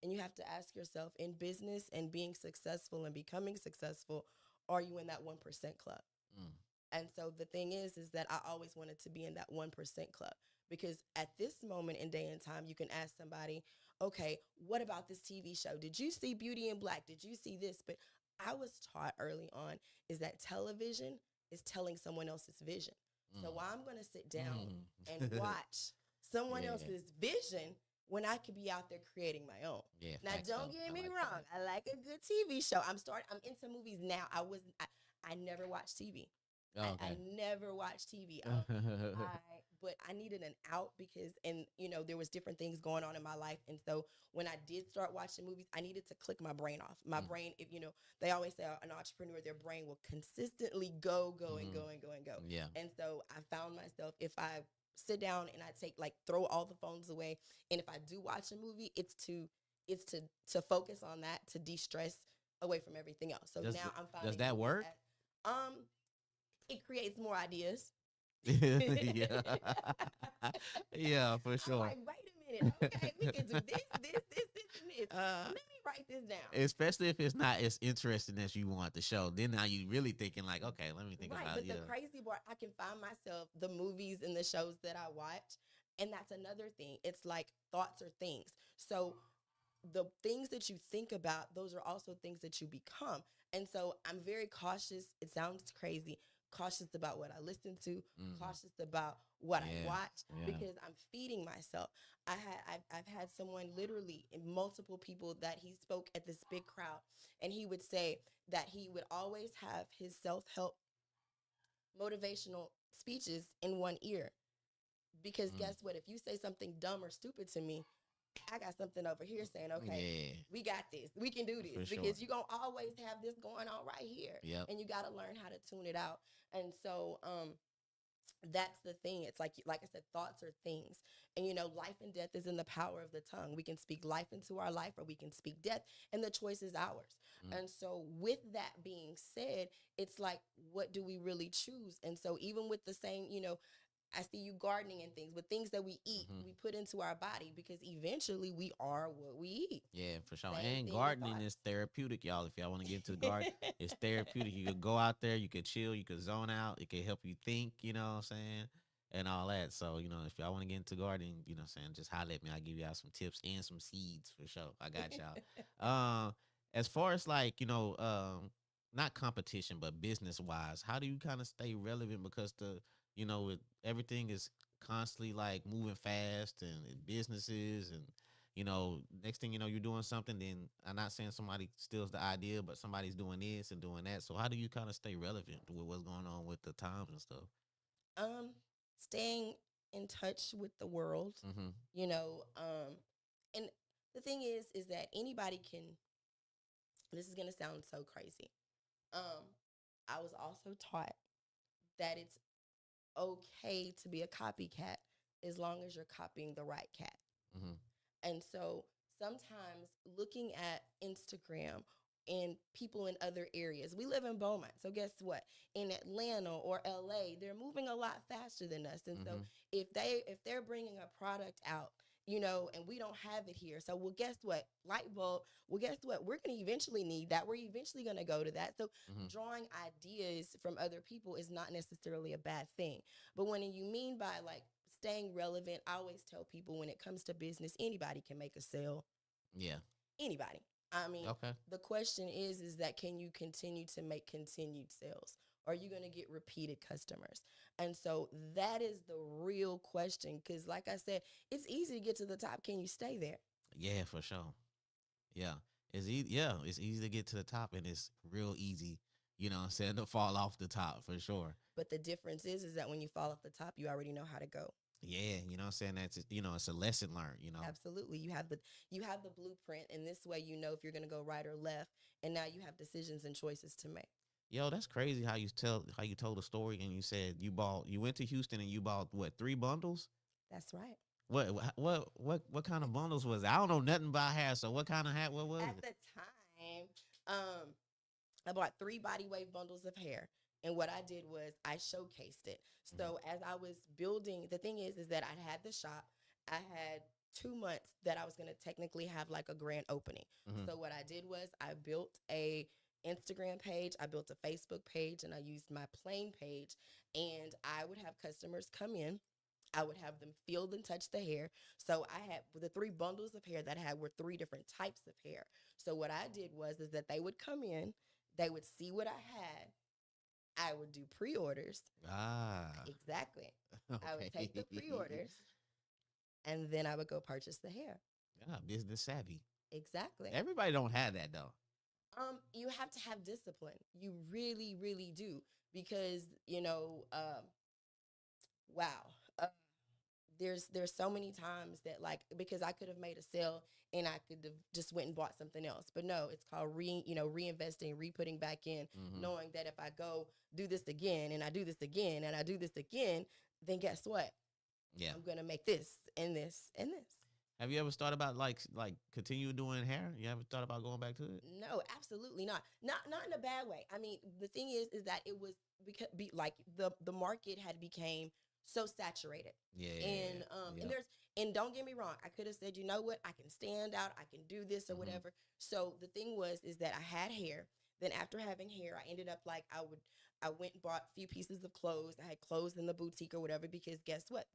And you have to ask yourself, in business and being successful and becoming successful, are you in that 1% club? Mm. And so the thing is that I always wanted to be in that 1% club, because at this moment in day and time, you can ask somebody, okay, what about this TV show? Did you see Beauty in Black? Did you see this? But I was taught early on is that television is telling someone else's vision. Mm. So I'm going to sit down Mm. and watch someone Yeah. else's vision when I could be out there creating my own. Yeah. Now, facts, don't though. get I me like wrong. that. I like a good TV show. I'm into movies now. I never watched TV. Oh, I okay. never watched TV. But I needed an out because, and there was different things going on in my life. And so when I did start watching movies, I needed to click my brain off. My brain, if they always say an entrepreneur, their brain will consistently go and go and go and go. Yeah. And so I found myself, if I sit down and I throw all the phones away, and if I do watch a movie, it's to focus on that, to de-stress away from everything else. So now I'm finding Does that movies work? it creates more ideas. Yeah. Yeah, for I'm sure. like, wait a minute, okay, we can do this, and this. Let me write this down. Especially if it's not as interesting as you want the show. Then now you really thinking like, okay, let me think Right, about but it. the crazy part, I can find myself, the movies and the shows that I watch, and that's another thing. It's like thoughts are things. So the things that you think about, those are also things that you become. And so I'm very cautious. It sounds crazy. Cautious about what I listen to, Mhm. cautious about what I Yeah. watch, Yeah. because I'm feeding myself. I've had someone literally, and multiple people, that he spoke at this big crowd, and he would say that he would always have his self-help motivational speeches in one ear, because Mm. guess what, if you say something dumb or stupid to me, I got something over here saying, okay, Yeah. we got this, we can do this, For sure. because you're gonna always have this going on right here. Yep. And you got to learn how to tune it out. And so that's the thing. It's like I said, thoughts are things. And life and death is in the power of the tongue. We can speak life into our life, or we can speak death, and the choice is ours. Mm. And so with that being said, it's like, what do we really choose? And so even with the same, I see you gardening and things, but things that we eat, Mhm. we put into our body, because eventually we are what we eat. Yeah, for sure. Same And thing with gardening thoughts. is therapeutic, y'all. If y'all want to get into the garden, it's therapeutic. You could go out there, you could chill, you could zone out. It could help you think, you know what I'm saying? And all that. So, if y'all want to get into gardening, you know what I'm saying, just holler at me. I'll give y'all some tips and some seeds for sure. I got y'all. As far as like, not competition, but business wise, how do you kind of stay relevant? Because everything is constantly like moving fast, and businesses, and next thing you know, you're doing something. Then I'm not saying somebody steals the idea, but somebody's doing this and doing that. So how do you kind of stay relevant with what's going on with the times and stuff? um, Staying in touch with the world, Mm-hmm. and the thing is that anybody can. This is gonna sound so crazy. Um, I was also taught that it's okay to be a copycat as long as you're copying the right cat. Mm-hmm. And so sometimes looking at Instagram and people in other areas, we live in Beaumont. So guess what? In Atlanta or LA, they're moving a lot faster than us. And so Mm-hmm. if they're bringing a product out, and we don't have it here. So, well, guess what? Light bulb. Well, guess what? We're going to eventually need that. We're eventually going to go to that. So, Mm-hmm. drawing ideas from other people is not necessarily a bad thing. But when you mean by like staying relevant, I always tell people, when it comes to business, anybody can make a sale. Yeah. Anybody. I mean, Okay. the question is that can you continue to make continued sales? Are you going to get repeated customers? And so that is the real question. Because like I said, it's easy to get to the top. Can you stay there? Yeah, for sure. Yeah. It's easy to get to the top, and it's real easy, what I'm saying, to fall off the top for sure. But the difference is that when you fall off the top, you already know how to go. Yeah, what I'm saying, that's it's a lesson learned. Absolutely. You have the blueprint, and this way you know if you're going to go right or left, and now you have decisions and choices to make. Yo, that's crazy how you told a story, and you said you went to Houston and you bought what, 3 bundles? That's right. What kind of bundles was it? I don't know nothing about hair, so what kind of hat? What was At it? the time, I bought 3 body wave bundles of hair. And what I did was I showcased it. So as I was building, the thing is that I had the shop. I had 2 months that I was going to technically have like a grand opening. Mm-hmm. So what I did was I built a Instagram page, I built a Facebook page, and I used my plain page. And I would have customers come in. I would have them feel and touch the hair. So I had the 3 bundles of hair that I had were 3 different types of hair. So what I did was is that they would come in, they would see what I had. I would do pre-orders. Ah, Exactly. okay. I would take the pre-orders, and then I would go purchase the hair. Yeah, business savvy. Exactly. Everybody don't have that though. You have to have discipline. You really, really do, because wow. Uh, there's so many times that, like, because I could have made a sale and I could have just went and bought something else. But no, it's called reinvesting, re-putting back in, Mm-hmm. knowing that if I go do this again and I do this again and I do this again, then guess what? Yeah. I'm gonna make this and this and this. Have you ever thought about like continue doing hair? You ever thought about going back to it? No, absolutely not. Not in a bad way. I mean, the thing is that it was because like the market had became so saturated. Yeah. And Yep. and don't get me wrong, I could have said, you know what, I can stand out, I can do this or Mhm. whatever. So the thing is that I had hair. Then after having hair, I ended up like I went and bought a few pieces of clothes. I had clothes in the boutique or whatever, because guess what?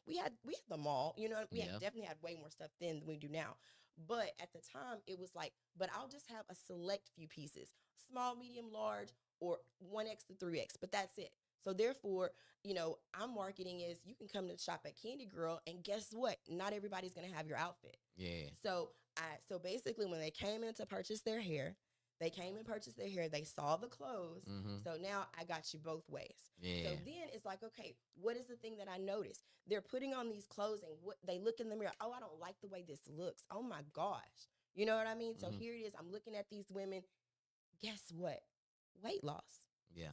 We had the mall, we Yeah. definitely had way more stuff then than we do now. But at the time it was like, but I'll just have a select few pieces, small, medium, large, or 1X to 3X, but that's it. So therefore, I'm marketing is you can come to shop at Candy Girl, and guess what? Not everybody's gonna have your outfit. Yeah. So basically, when they came in to purchase their hair, they came and purchased their hair. They saw the clothes. Mm-hmm. So now I got you both ways. Yeah. So then it's like, okay, what is the thing that I noticed? They're putting on these clothes, and what they look in the mirror. Oh, I don't like the way this looks. Oh my gosh. You know what I mean? So Mhm. here it is. I'm looking at these women. Guess what? Weight loss. Yeah.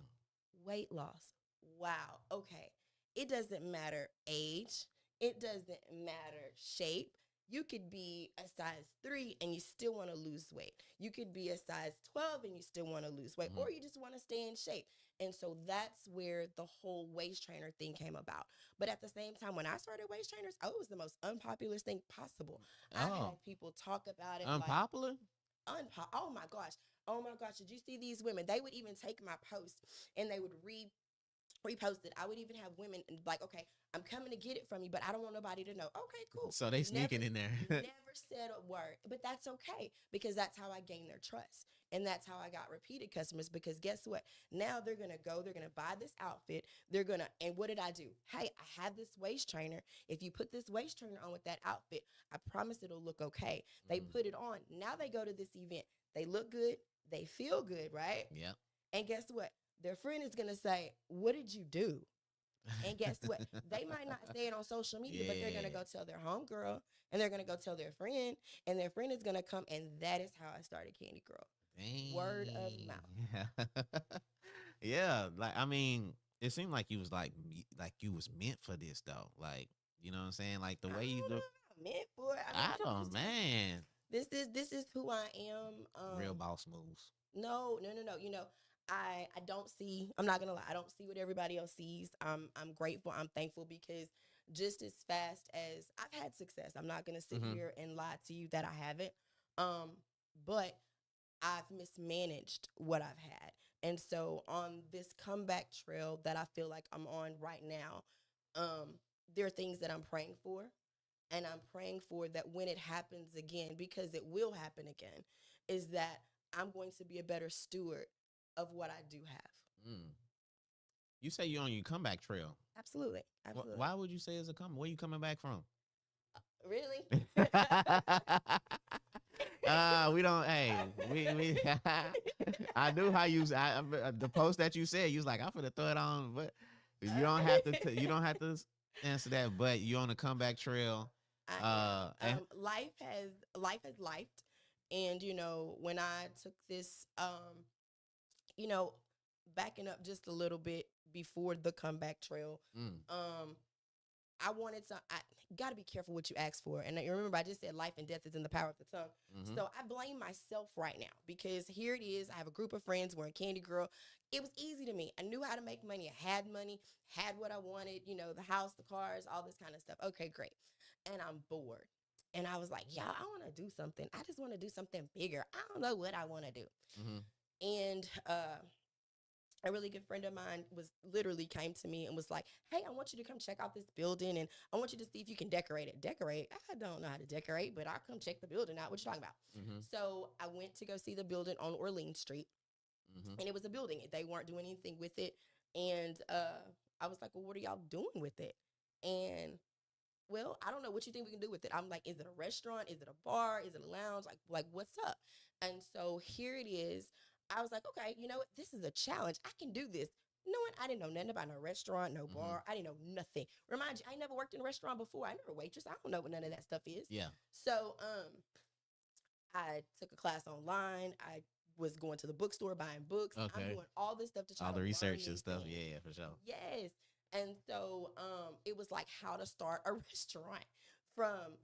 Weight loss. Wow. Okay. It doesn't matter age. It doesn't matter shape. You could be a size 3 and you still want to lose weight. You could be a size 12 and you still want to lose weight, Mhm. or you just want to stay in shape. And so that's where the whole waist trainer thing came about. But at the same time, when I started waist trainers, it was the most unpopular thing possible. I had people talk about it Unpopular? Oh my gosh. Oh my gosh. Did you see these women? They would even take my post and they would repost it. I would even have women like, okay, I'm coming to get it from you, but I don't want nobody to know. Okay, cool. So they sneaking in there. Never said a word, but that's okay because that's how I gained their trust. And that's how I got repeated customers, because guess what? Now they're going to go, they're going to buy this outfit. And what did I do? Hey, I have this waist trainer. If you put this waist trainer on with that outfit, I promise it'll look okay. They put it on. Now they go to this event. They look good. They feel good, right? Yeah. And guess what? Their friend is going to say, what did you do? And guess what? They might not say it on social media, but they're going to go tell their homegirl, and they're going to go tell their friend, and their friend is going to come. And that is how I started Candy Girl. Dang. Word of mouth. Yeah. Like, I mean, it seemed like you was like you was meant for this though. Like, you know what I'm saying? Like the way you look. Meant for it. I don't, man. This is who I am. Real boss moves. No. I don't see, I'm not gonna lie, I don't see what everybody else sees. I'm grateful, I'm thankful, because just as fast as I've had success, I'm not gonna sit here and lie to you that I haven't. But I've mismanaged what I've had. And so on this comeback trail that I feel like I'm on right now, there are things that I'm praying for. And I'm praying for that when it happens again, because it will happen again, is that I'm going to be a better steward of what I do have. You say you're on your comeback trail. Absolutely. Why would you say it's a comeback? Where you coming back from? Really? We don't. Hey, we. I knew how you. The post that you said, you was like, I'm gonna throw it on, but you don't have to. You don't have to answer that. But you're on the comeback trail. Life has lifed, and when I took this, backing up just a little bit before the comeback trail, I wanted to. I got to be careful what you ask for. And you remember, I just said life and death is in the power of the tongue. So I blame myself right now, because here it is. I have a group of friends. We're in Candy Girl. It was easy to me. I knew how to make money. I had money, had what I wanted, the house, the cars, all this kind of stuff. Okay, great. And I'm bored. And I was like, yeah, I want to do something. I just want to do something bigger. I don't know what I want to do. And a really good friend of mine came to me and was like, hey, I want you to come check out this building, and I want you to see if you can decorate it. Decorate? I don't know how to decorate, but I'll come check the building out. What you talking about? So I went to go see the building on Orleans Street, and it was a building. They weren't doing anything with it. And I was like, well, what are y'all doing with it? And well, I don't know what you think we can do with it. I'm like, is it a restaurant? Is it a bar? Is it a lounge? Like what's up? And so here it is. I was like, okay, you know what? This is a challenge. I can do this. Knowing I didn't know nothing about no restaurant, no bar. I didn't know nothing. Remind you, I never worked in a restaurant before. I never waitress. I don't know what none of that stuff is. Yeah. So I took a class online. I was going to the bookstore buying books. Okay. I'm doing all this stuff to try all to the research learn and stuff. things. Yeah, for sure. Yes. And so it was like how to start a restaurant, from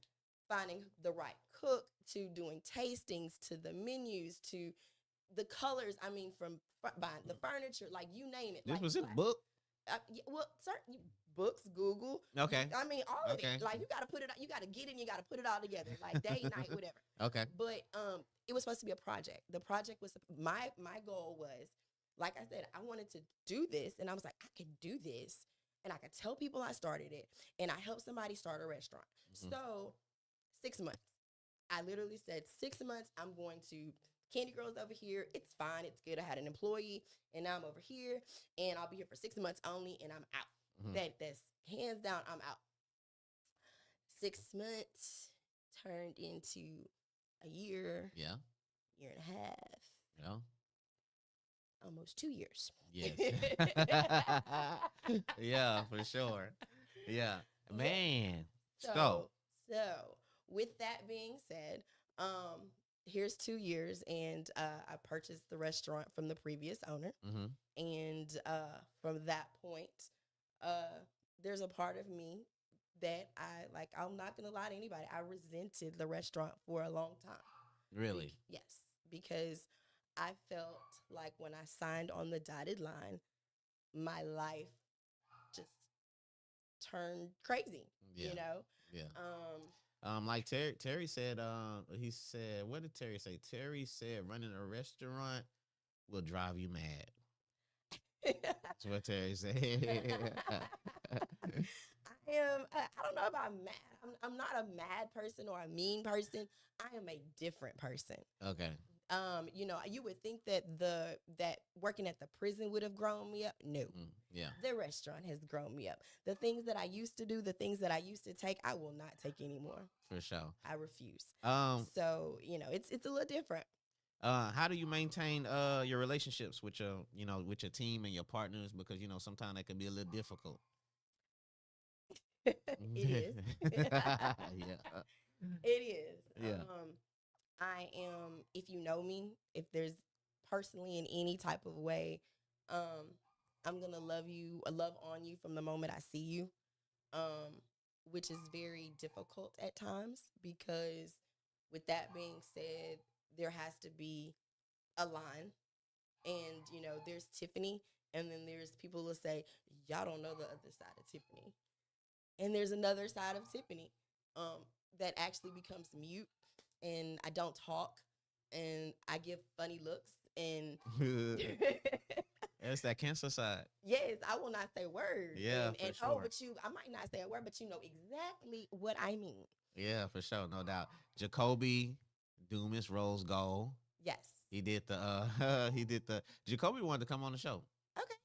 finding the right cook to doing tastings to the menus to the colors. I mean, from buying the furniture, like you name it. This like, was a book? Well, certain books, Google. Okay. I mean, all of it. Like you got to put it, you got to get it, and you got to put it all together, like day, night, whatever. Okay. But it was supposed to be a project. The project was my goal was, like I said, I wanted to do this, and I was like, I could do this, and I could tell people I started it, and I helped somebody start a restaurant. So 6 months. I literally said 6 months. I'm going to Candy Girl's over here. It's fine. It's good. I had an employee, and now I'm over here, and I'll be here for 6 months only, and I'm out. Mhm. That's hands down, I'm out. 6 months turned into a year, Yeah. year and a half, Yeah. almost 2 years. Yes. Yeah, for sure. Yeah. Man. So with that being said, here's 2 years, and I purchased the restaurant from the previous owner. Mm-hmm. And from that point, there's a part of me that I'm not gonna lie to anybody. I resented the restaurant for a long time. Really? Yes, because I felt like when I signed on the dotted line, my life just turned crazy. Yeah. You know. Yeah. Like Terry said, he said, what did Terry say? Terry said running a restaurant will drive you mad. That's what Terry said. I don't know about mad. I'm not a mad person or a mean person. I am a different person. Okay. You would think that that working at the prison would have grown me up. No. Yeah. The restaurant has grown me up. The things that I used to do, the things that I used to take, I will not take anymore. For sure. I refuse. So, it's a little different. How do you maintain your relationships with with your team and your partners? Because sometimes that can be a little difficult. It is. Yeah. It is. Yeah. I am, if you know me, if there's personally in any type of way, I'm going to love on you from the moment I see you, which is very difficult at times because with that being said, there has to be a line. And, there's Tiffany, and then there's people who say, y'all don't know the other side of Tiffany. And there's another side of Tiffany that actually becomes mute, and I don't talk, and I give funny looks, and That's that cancer side. yes, I will not say words. Yeah, and for sure. but I might not say a word, but you know exactly what I mean. Yeah, for sure, no doubt. Jacoby Dumas Rose Gold. Yes. He did the Jacoby wanted to come on the show. Okay.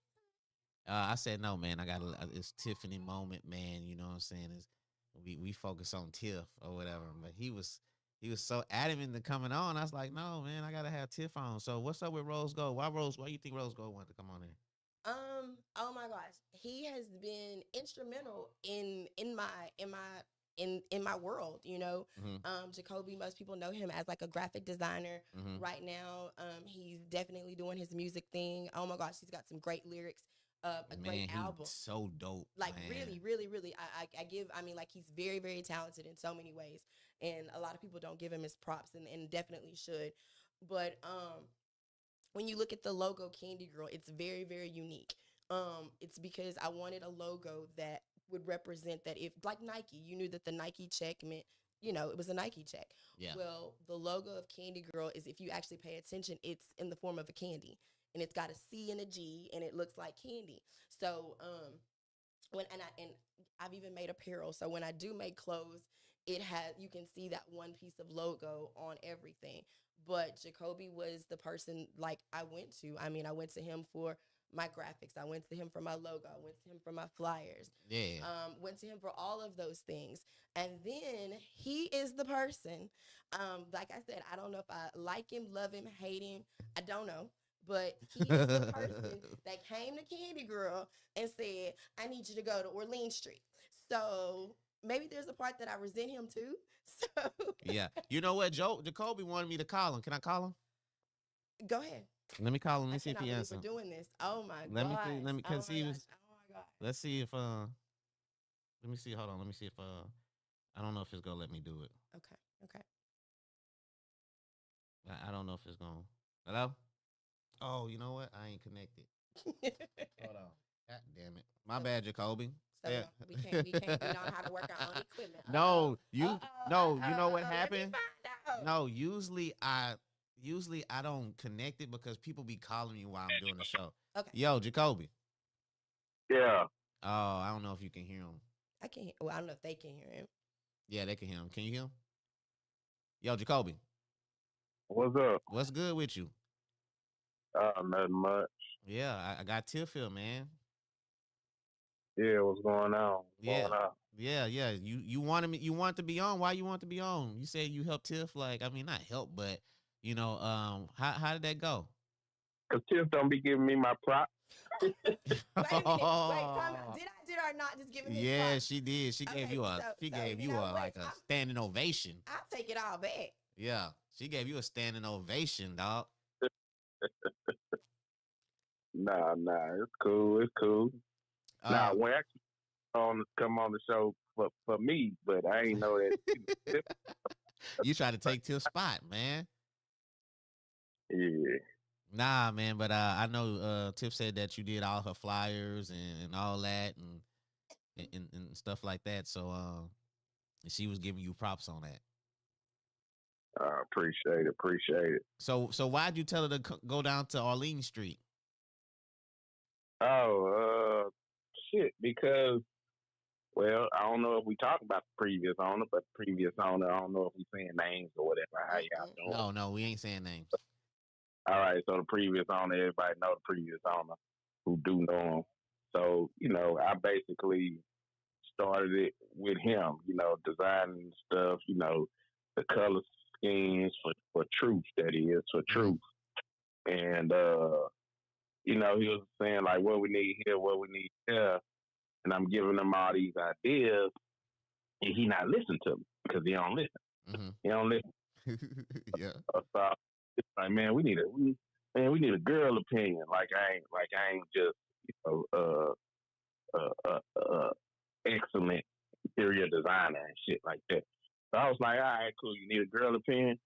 I said no, man. I got it's Tiffany moment, man. You know what I'm saying? We focus on Tiff or whatever. But he was so adamant to coming on. I was like, no, man, I gotta have Tiff on. So what's up with Rose Gold? Why you think Rose Gold wanted to come on here? Oh my gosh, he has been instrumental in my world. Mm-hmm. Jacoby, most people know him as like a graphic designer. Mm-hmm. Right now, he's definitely doing his music thing. Oh my gosh, he's got some great lyrics. Great album. So dope. Like man. really, really, really. Like he's very, very talented in so many ways. And a lot of people don't give him his props and definitely should. But when you look at the logo Candy Girl, it's very, very unique. It's because I wanted a logo that would represent that if, like Nike, you knew that the Nike check meant, it was a Nike check. Yeah. Well, the logo of Candy Girl is, if you actually pay attention, it's in the form of a candy. And it's got a C and a G, and it looks like candy. So, I've even made apparel. So when I do make clothes, you can see that one piece of logo on everything. But Jacoby was the person like I went to. I mean, I went to him for my graphics. I went to him for my logo. I went to him for my flyers. Yeah. Went to him for all of those things. And then he is the person. Like I said, I don't know if I like him, love him, hate him. I don't know. But he is the person that came to Candy Girl and said, I need you to go to Orleans Street. So maybe there's a part that I resent him too. So yeah. You know what? Jacoby wanted me to call him. Can I call him? Go ahead. Let me call him. Let's see if he answers. answers. Doing this. Oh my god. Let me cause he was. Oh my god. Let's see if Let me see. Hold on. Let me see if I don't know if it's gonna let me do it. Okay. I don't know if it's gonna. Hello. Oh, you know what? I ain't connected. Hold on. God damn it. My bad, Jacoby. So we can't know how to work our own equipment. No, you know what happened? No, usually I don't connect it because people be calling me while I'm doing the show. Okay. Yo, Jacoby. Yeah. Oh, I don't know if you can hear him. I can't. Well, I don't know if they can hear him. Yeah, they can hear him. Can you hear him? Yo, Jacoby. What's up? What's good with you? Nothing much. Yeah, I got Tiff here, man. Yeah, what's going on? What's Yeah. going on? Yeah. You wanted me, you want to be on. Why you want to be on? You said you helped Tiff, like, I mean, not help, but how did that go? Cause Tiff don't be giving me my prop. Wait a minute. Wait, time out. Did I or not just give him his Yeah, props? she did. She gave Okay, you a so you know what? like a standing ovation. I'll take it all back. Yeah, she gave you a standing ovation, dog. Nah, it's cool. It's cool. Nah, Uh, when actually on come on the show for me, but I ain't know that. you try to take Tiff's spot, man. Yeah. Nah, man, but I know Tiff said that you did all her flyers and all that and stuff like that. So she was giving you props on that. Appreciate it. So why'd you tell her to go down to Arlene Street? Oh, shit. Because well, I don't know if we talked about the previous owner, but the previous owner, I don't know if we saying names or whatever. How y'all doing? No, we ain't saying names. All right, so the previous owner, everybody know the previous owner who do know him. So, I basically started it with him, designing stuff, the color schemes for truth, that is, for truth. And, he was saying, like, what we need here, what we need there. And I'm giving him all these ideas, and he not listening to me because he don't listen. Mm-hmm. He don't listen. Yeah. So it's like, man, we need a girl opinion. Like I ain't just excellent interior designer and shit like that. So I was like, all right, cool. You need a girl opinion?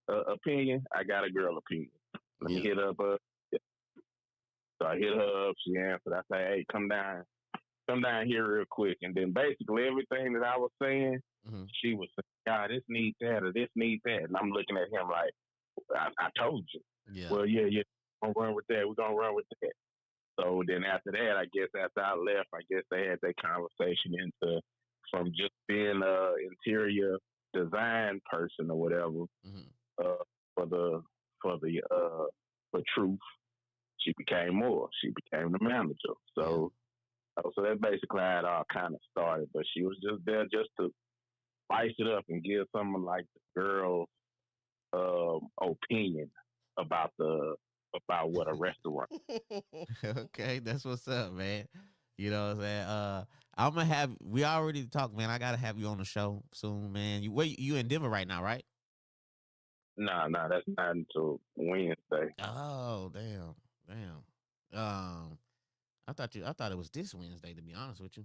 I got a girl opinion. Let me hit up. Yeah. So I hit her up. She answered. I say, hey, come down here real quick. And then basically everything that I was saying, she was saying, God, this needs that or this needs that. And I'm looking at him like, I told you. Yeah. Well, yeah, we're gonna run with that. We're gonna run with that. So then after that, I guess after I left, I guess they had that conversation into from just being a interior design person or whatever for the for truth. She became more. She became the manager. So so that's basically how it all kind of started. But she was just there just to spice it up and give someone like the girl's opinion about what a restaurant. Okay, that's what's up, man. You know what I'm saying? I'm gonna have we already talked, man. I gotta have you on the show soon, man. You in Denver right now, right? Nah, that's not until Wednesday. Oh, damn. I thought it was this Wednesday, to be honest with you.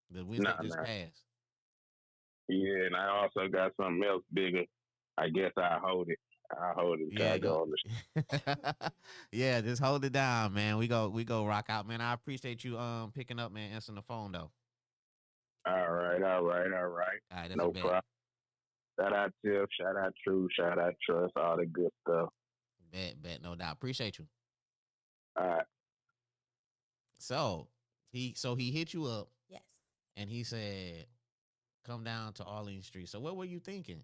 The Wednesday just passed. Yeah, and I also got something else bigger. I guess I'll hold it. Yeah, go on the yeah, just hold it down, man. We go rock out, man. I appreciate you picking up, man, answering the phone though. All right. All right, that's No problem. Shout out Tiff, shout out True, shout out Trust, all the good stuff. Bet, no doubt. Appreciate you. All right. So he hit you up. Yes. And he said, come down to Arlene Street. So what were you thinking?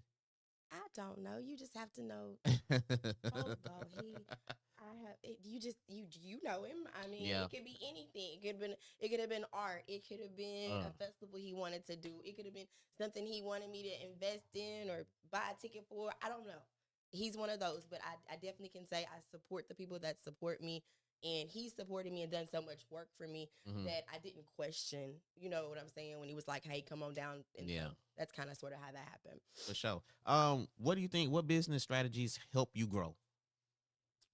I don't know. You just have to know. You know him. I mean, it could be anything. It could have been art. It could have been a festival he wanted to do. It could have been something he wanted me to invest in or buy a ticket for. I don't know. He's one of those, but I definitely can say I support the people that support me. And he supported me and done so much work for me that I didn't question, you know what I'm saying, when he was like, hey, come on down. And so that's kind of sort of how that happened. For sure. What do you think? What business strategies help you grow?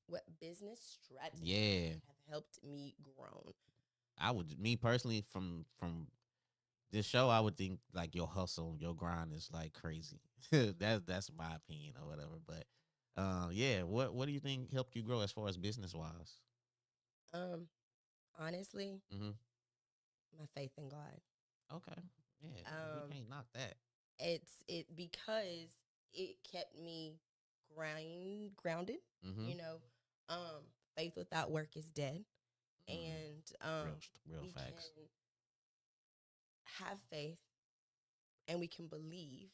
What business strategies have helped me grow? Me personally, from this show, I would think like your hustle, your grind is like crazy. That's my opinion or whatever. But what do you think helped you grow as far as business wise? Honestly, my faith in God. Okay. Yeah. We can't knock that. It because it kept me grounded. You know, faith without work is dead. And real facts. Can have faith and we can believe,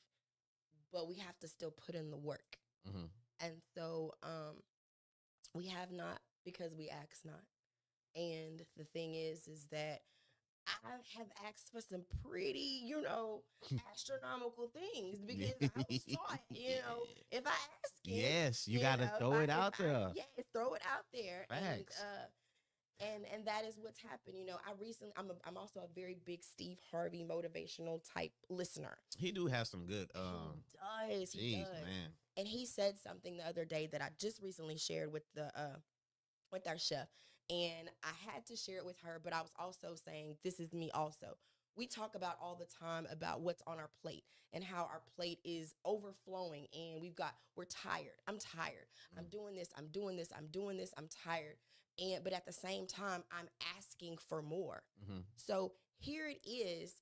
but we have to still put in the work. And so we have not because we ask not. And the thing is that I have asked for some pretty, astronomical things because I was taught, if I ask it, Yes, you gotta throw it out there. yes, throw it out there. Facts. And that is what's happened. I'm also a very big Steve Harvey motivational type listener. He do have some good. He does, man. And he said something the other day that I just recently shared with with our chef, and I had to share it with her. But I was also saying, this is me also. We talk about all the time about what's on our plate and how our plate is overflowing, and we're tired. I'm tired. I'm doing this. I'm doing this. I'm doing this. I'm tired. But at the same time, I'm asking for more. Mm-hmm. So here it is.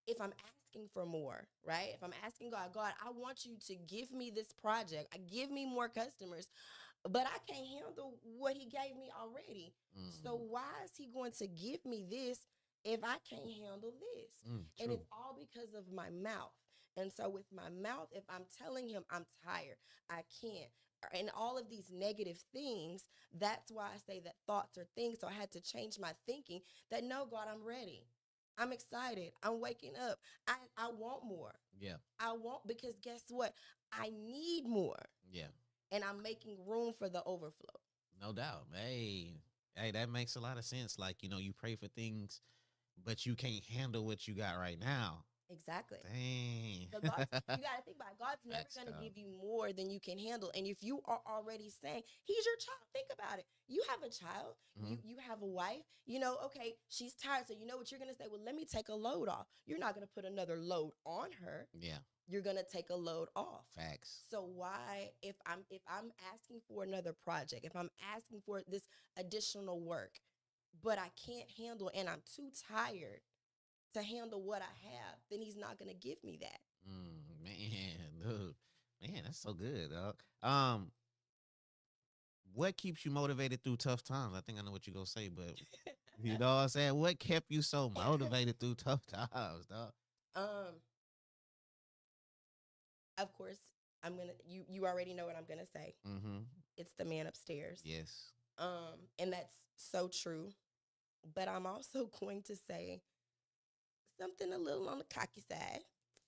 If I'm asking for more, right? If I'm asking God, I want you to give me this project. Give me more customers, but I can't handle what he gave me already. Mm-hmm. So why is he going to give me this if I can't handle this? And it's all because of my mouth. And so with my mouth, if I'm telling him I'm tired, I can't, and all of these negative things, that's why I say that thoughts are things. So I had to change my thinking that, no, God, I'm ready. I'm excited. I'm waking up. I want more. Yeah. I want, because guess what? I need more. Yeah. And I'm making room for the overflow. No doubt. Hey, that makes a lot of sense. Like, you pray for things, but you can't handle what you got right now. Exactly. Dang. So you got to think about it. God's never going to give you more than you can handle. And if you are already saying, he's your child, think about it. You have a child. Mm-hmm. You have a wife. Okay, she's tired. So you know what you're going to say? Well, let me take a load off. You're not going to put another load on her. Yeah. You're going to take a load off. Facts. So why, if I'm asking for another project, if I'm asking for this additional work, but I can't handle, and I'm too tired to handle what I have, then he's not going to give me that. Man, that's so good, dog. What keeps you motivated through tough times? I think I know what you're going to say, but you know what I'm saying? What kept you so motivated through tough times, dog? Of course, you already know what I'm going to say. Mm-hmm. It's the man upstairs. Yes. And that's so true. But I'm also going to say something a little on the cocky side.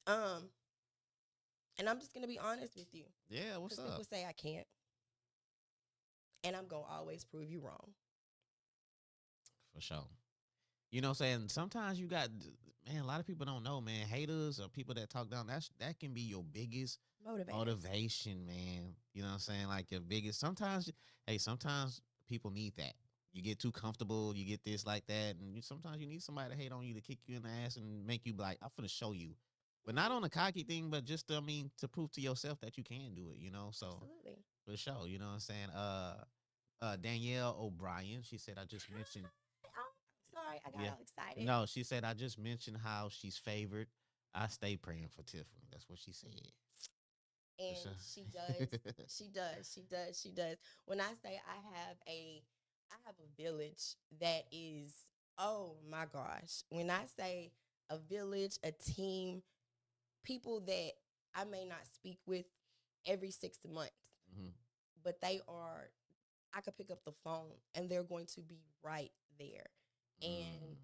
And I'm just going to be honest with you. Yeah, what's up? People say I can't. And I'm going to always prove you wrong. For sure. You know what I'm saying? Sometimes you got, man, a lot of people don't know, man. Haters or people that talk down, that can be your biggest motivation, man. You know what I'm saying? Like your biggest, sometimes people need that. You get too comfortable, you get this like that, and sometimes you need somebody to hate on you to kick you in the ass and make you be like, I'm finna show you. But not on a cocky thing, but just, to prove to yourself that you can do it, So absolutely. For sure, you know what I'm saying? Danielle O'Brien, she said, I just mentioned. Sorry, I got all excited. No, she said, I just mentioned how she's favored. I stay praying for Tiffany. That's what she said. And she does. She does. When I say I have a village that is, oh my gosh. When I say a village, a team, people that I may not speak with every 6 months, mm-hmm. but I could pick up the phone and they're going to be right there. And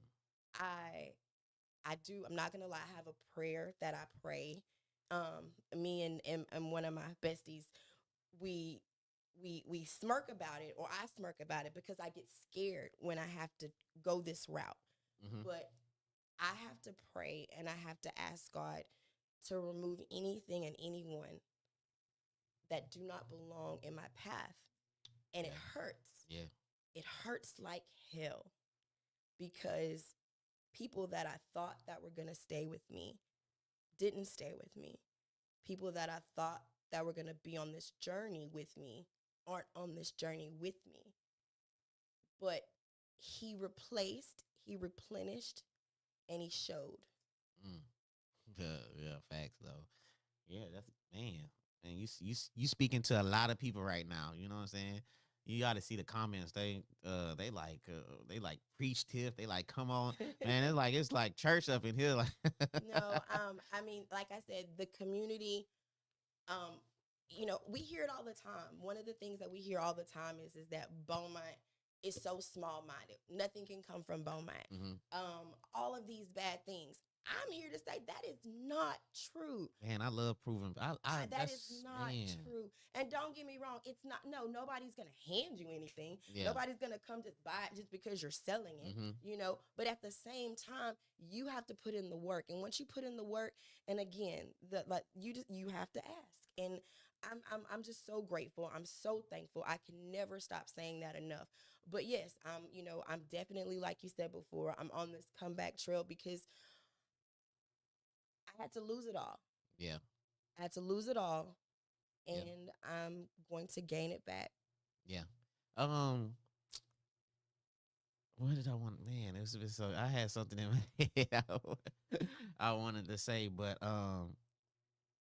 I'm not going to lie, I have a prayer that I pray. Me and one of my besties, we smirk about it, or I smirk about it because I get scared when I have to go this route. Mm-hmm. But I have to pray and I have to ask God to remove anything and anyone that do not belong in my path. And it hurts. Yeah. It hurts like hell because people that I thought that were going to stay with me didn't stay with me. People that I thought that were going to be on this journey with me aren't on this journey with me. But he replaced, he replenished, and he showed. Yeah, facts though. Yeah, that's man. And you speaking to a lot of people right now. You know what I'm saying? You got to see the comments. They like preach Tiff. They like, come on, man. It's like church up in here. Like No, I mean, like I said, the community. we hear it all the time. One of the things that we hear all the time is that Beaumont is so small-minded. Nothing can come from Beaumont. All of these bad things. I'm here to say that is not true. Man, I love proving. That is not true. And don't get me wrong, it's not. No, nobody's gonna hand you anything. Yeah. Nobody's gonna come just buy it just because you're selling it. But at the same time, you have to put in the work. And once you put in the work, and again, you have to ask. And I'm just so grateful. I'm so thankful. I can never stop saying that enough. But yes, I'm definitely, like you said before, I'm on this comeback trail because I had to lose it all. Yeah. I had to lose it all, and Yeah. I'm going to gain it back. Yeah. What did I want? Man, it was so. I had something in my head I wanted to say, but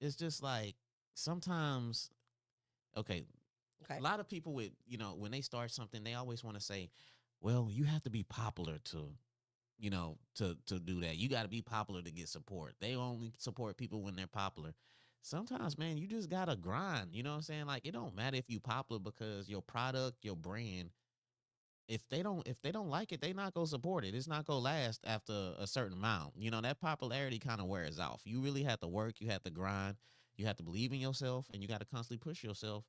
it's just like sometimes. Okay, Okay. a lot of people with when they start something, they always want to say, "Well, you have to be popular to do that. You got to be popular to get support. They only support people when they're popular." Sometimes, man, you just gotta grind. You know what I'm saying? Like, it don't matter if you popular, because your product, your brand, if they don't like it, they not gonna support it. It's not gonna last after a certain amount. That popularity kind of wears off. You really have to work. You have to grind. You have to believe in yourself, and you got to constantly push yourself.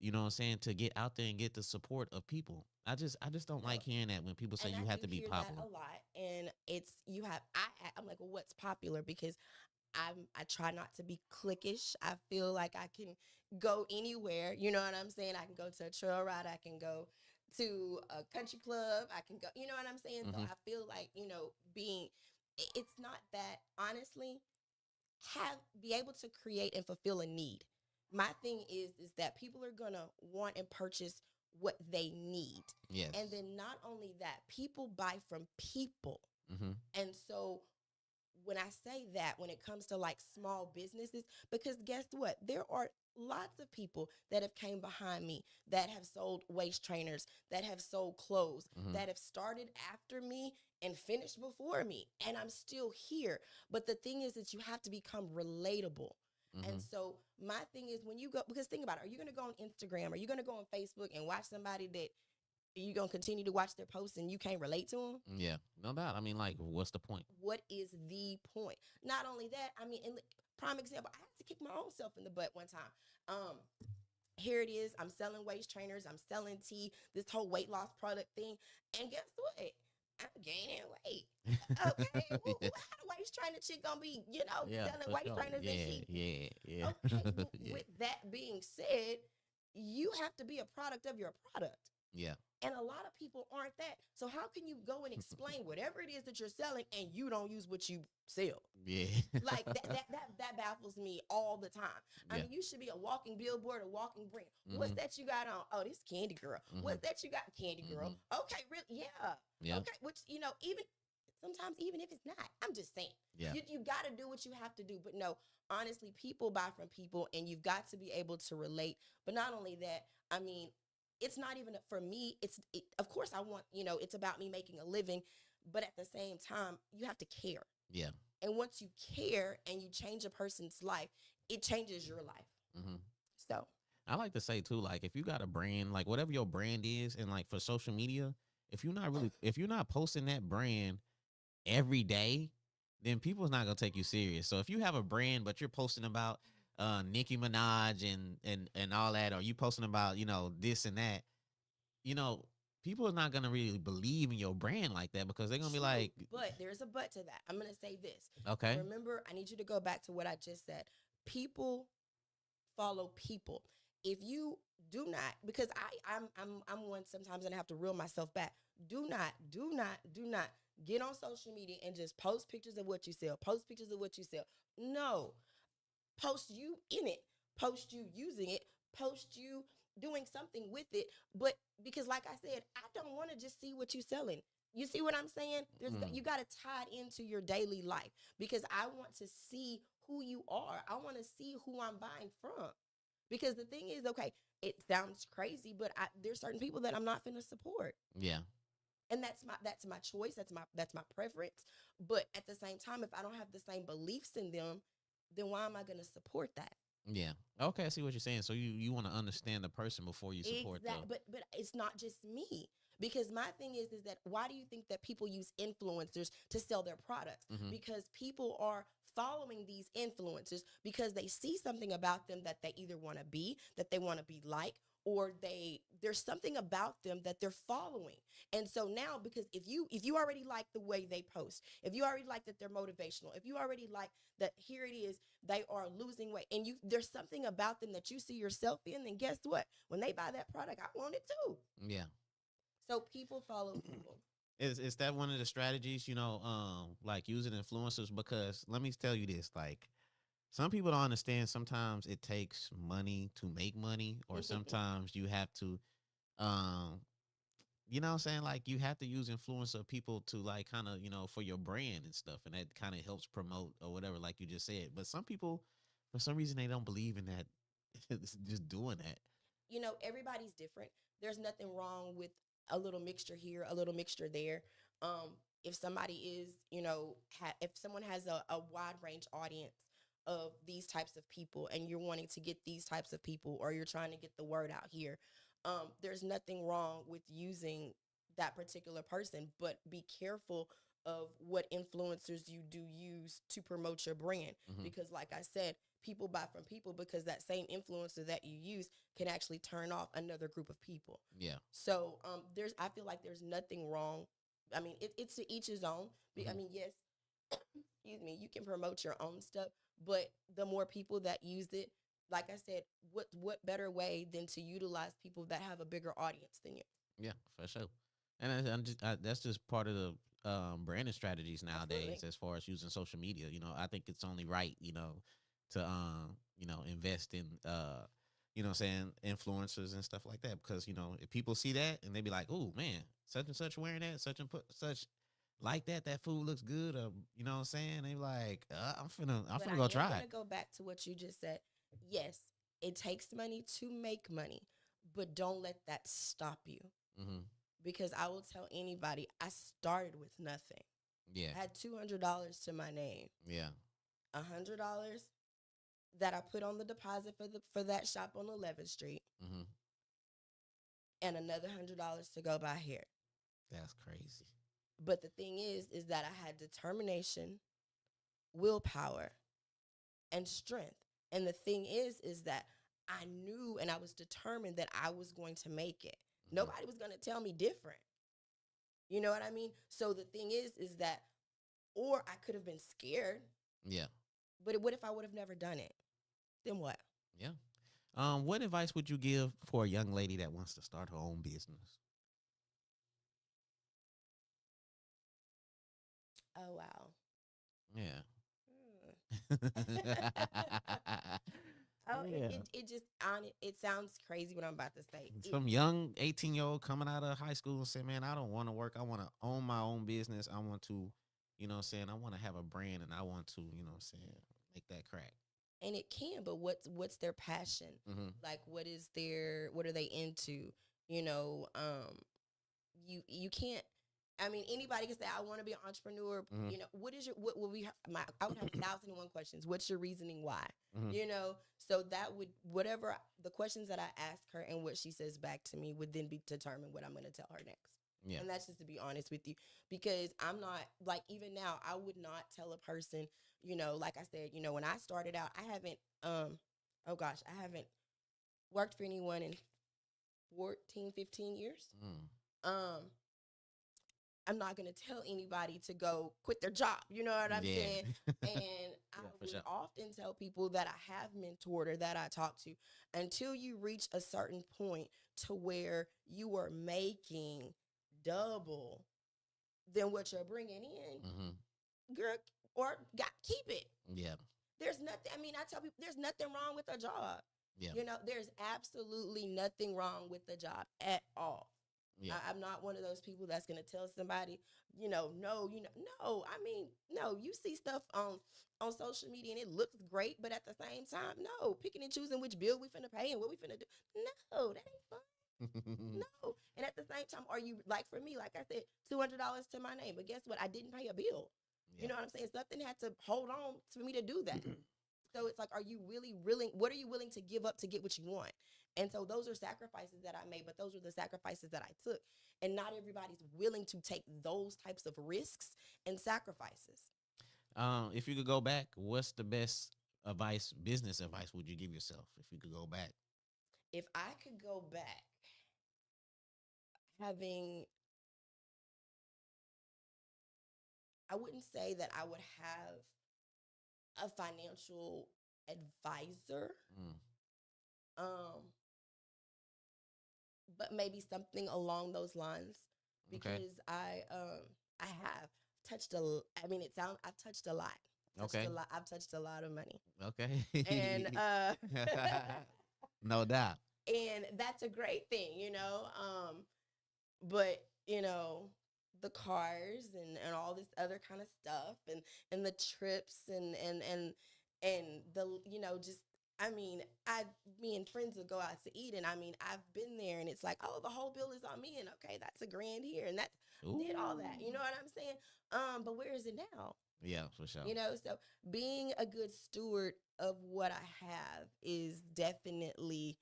You know what I'm saying, to get out there and get the support of people. I just don't like hearing that when people say you have to be popular. That a lot, and I'm like, well, what's popular? Because I try not to be cliquish. I feel like I can go anywhere. You know what I'm saying? I can go to a trail ride. I can go to a country club. I can go. You know what I'm saying? So I feel like it's not that, honestly, be able to create and fulfill a need. My thing is that people are gonna want and purchase what they need. Yes. And then not only that, people buy from people. And so when I say that, when it comes to like small businesses, because guess what? There are lots of people that have came behind me that have sold waist trainers, that have sold clothes, that have started after me and finished before me. And I'm still here. But the thing is that you have to become relatable. And so my thing is, when you go, because think about it, are you going to go on Instagram? Are you going to go on Facebook and watch somebody that you going to continue to watch their posts and you can't relate to them? Yeah, no doubt. I mean, like, what's the point? What is the point? Not only that, I mean, prime example, I had to kick my own self in the butt one time. Here it is. I'm selling waist trainers. I'm selling tea, this whole weight loss product thing. And guess what? I'm gaining weight. Okay. Well, how the waist trainer chick gonna be, selling waist trainers and shit? Yeah. Okay. With that being said, you have to be a product of your product. Yeah. And a lot of people aren't that. So how can you go and explain whatever it is that you're selling and you don't use what you sell? Yeah. Like that baffles me all the time. I mean, you should be a walking billboard, a walking brand. What's that you got on? Oh, this Candy Girl. What's that you got? Candy Girl. Okay, really? Yeah. Okay, which, even sometimes, even if it's not, I'm just saying. Yeah. You got to do what you have to do. But no, honestly, people buy from people, and you've got to be able to relate. But not only that, I mean, it's not even for me. Of course, I want, it's about me making a living. But at the same time, you have to care. Yeah. And once you care and you change a person's life, it changes your life. So I like to say too, like, if you got a brand, like whatever your brand is, and like for social media, if you're not posting that brand every day, then people's not gonna take you serious. So if you have a brand but you're posting about Nicki Minaj and all that, or you posting about this and that, people are not gonna really believe in your brand like that, because they're gonna be like. But there's a but to that. I'm gonna say this. Okay. Remember, I need you to go back to what I just said. People follow people. If you do not, because I'm one sometimes, and I have to reel myself back. Do not get on social media and just post pictures of what you sell. Post pictures of what you sell. No. Post you in it. Post you using it. Post you doing something with it. But because, like I said, I don't want to just see what you're selling. You see what I'm saying? You got to tie it into your daily life, because I want to see who you are. I want to see who I'm buying from. Because the thing is, okay, it sounds crazy, but there's certain people that I'm not finna support. Yeah. And that's my choice. That's my preference. But at the same time, if I don't have the same beliefs in them, then why am I going to support that? Yeah. Okay, I see what you're saying. So you want to understand the person before you support Exactly. But it's not just me. Because my thing is that why do you think that people use influencers to sell their products? Mhm. Because people are following these influencers because they see something about them that they either want to be, that they want to be like, or there's something about them that they're following. And so now, because if you already like the way they post, if you already like that they're motivational, if you already like that, here it is, they are losing weight, and there's something about them that you see yourself in, then guess what? When they buy that product, I want it too. Yeah. So people follow people. Is that one of the strategies, like using influencers? Because let me tell you this, like some people don't understand sometimes it takes money to make money, or sometimes you have to um you know what I'm saying? Like you have to use influencer people to like kind of, for your brand and stuff. And that kind of helps promote or whatever, like you just said. But some people, for some reason, they don't believe in that. It's just doing that. Everybody's different. There's nothing wrong with a little mixture here, a little mixture there. If somebody is, if someone has a wide range audience of these types of people and you're wanting to get these types of people, or you're trying to get the word out here, there's nothing wrong with using that particular person, but be careful of what influencers you do use to promote your brand. Mhm. Because like I said, people buy from people, because that same influencer that you use can actually turn off another group of people. Yeah. So I feel like there's nothing wrong. I mean, it's to each his own. I mean, yes, excuse me, you can promote your own stuff, but the more people that use it, like I said, what better way than to utilize people that have a bigger audience than you? Yeah, for sure. And that's just part of the branding strategies nowadays, Absolutely. as far as using social media. I think it's only right, to invest in what I'm saying, influencers and stuff like that, because if people see that and they be like, oh man, such and such wearing that, such and put such like that food looks good, or what I'm saying, they like, I'm But finna I go am try going it. to go back to what you just said. Yes, it takes money to make money, but don't let that stop you. Hmm. Because I will tell anybody, I started with nothing. Yeah. I had $200 to my name, Yeah. $100 that I put on the deposit for that shop on 11th Street, Hmm. and another $100 to go buy hair. That's crazy. But the thing is that I had determination, willpower, and strength. And the thing is that I knew and I was determined that I was going to make it. Nobody was going to tell me different. You know what I mean? So the thing is that, or I could have been scared, Yeah. but what if I would have never done it? Then what? Yeah. What advice would you give for a young lady that wants to start her own business? Oh, wow. Yeah. Hmm. Oh, Yeah. it just it sounds crazy what I'm about to say. Some young 18-year-old coming out of high school and say, man, I don't want to work. I want to own my own business. I want to, what I'm saying, I want to have a brand, and I want to, what I'm saying, make that crack. And it can, but what's their passion? Mm-hmm. Like what are they into? You know, you can't. I mean, anybody can say, I want to be an entrepreneur. Mm-hmm. What is your, what will we have, I would have 1,001 questions. What's your reasoning why? Mm-hmm. So that would, whatever the questions that I ask her and what she says back to me would then be determined what I'm going to tell her next. Yeah. And that's just to be honest with you, because I'm not, like, even now, I would not tell a person, like I said, when I started out, I haven't, I haven't worked for anyone in 14, 15 years. Um, I'm not going to tell anybody to go quit their job. You know what I'm saying? And I would often tell people that I have mentored or that I talk to, until you reach a certain point to where you are making double than what you're bringing in, girl, or keep it. Yeah. There's nothing, I mean, I tell people there's nothing wrong with a job. Yeah. There's absolutely nothing wrong with the job at all. Yeah. I'm not one of those people that's going to tell somebody, no, no. I mean, no, you see stuff on social media and it looks great, but at the same time, no, picking and choosing which bill we finna pay and what we finna do. No, that ain't fun. No. And at the same time, are you, like for me, like I said, $200 to my name, but guess what? I didn't pay a bill. Yeah. You know what I'm saying? Something had to hold on for me to do that. So it's like, are you really willing? What are you willing to give up to get what you want? And so those are sacrifices that I made, but those are the sacrifices that I took. And not everybody's willing to take those types of risks and sacrifices. If you could go back, what's the best advice, business advice, would you give yourself if you could go back? If I could go back, having, I wouldn't say that I would have a financial advisor, Mm. um, but maybe something along those lines, Okay. because I have touched a. I mean, I've touched a lot. Okay. I've touched a lot of money, Okay. and No doubt. and that's a great thing, but the cars and all this other kind of stuff, and the trips and the just, I mean, me and friends will go out to eat, and I mean, I've been there, and it's like, oh, the whole bill is on me, and okay, that's $1,000 here, and that's did all that, you know what I'm saying? But where is it now? Yeah, for sure. So being a good steward of what I have is definitely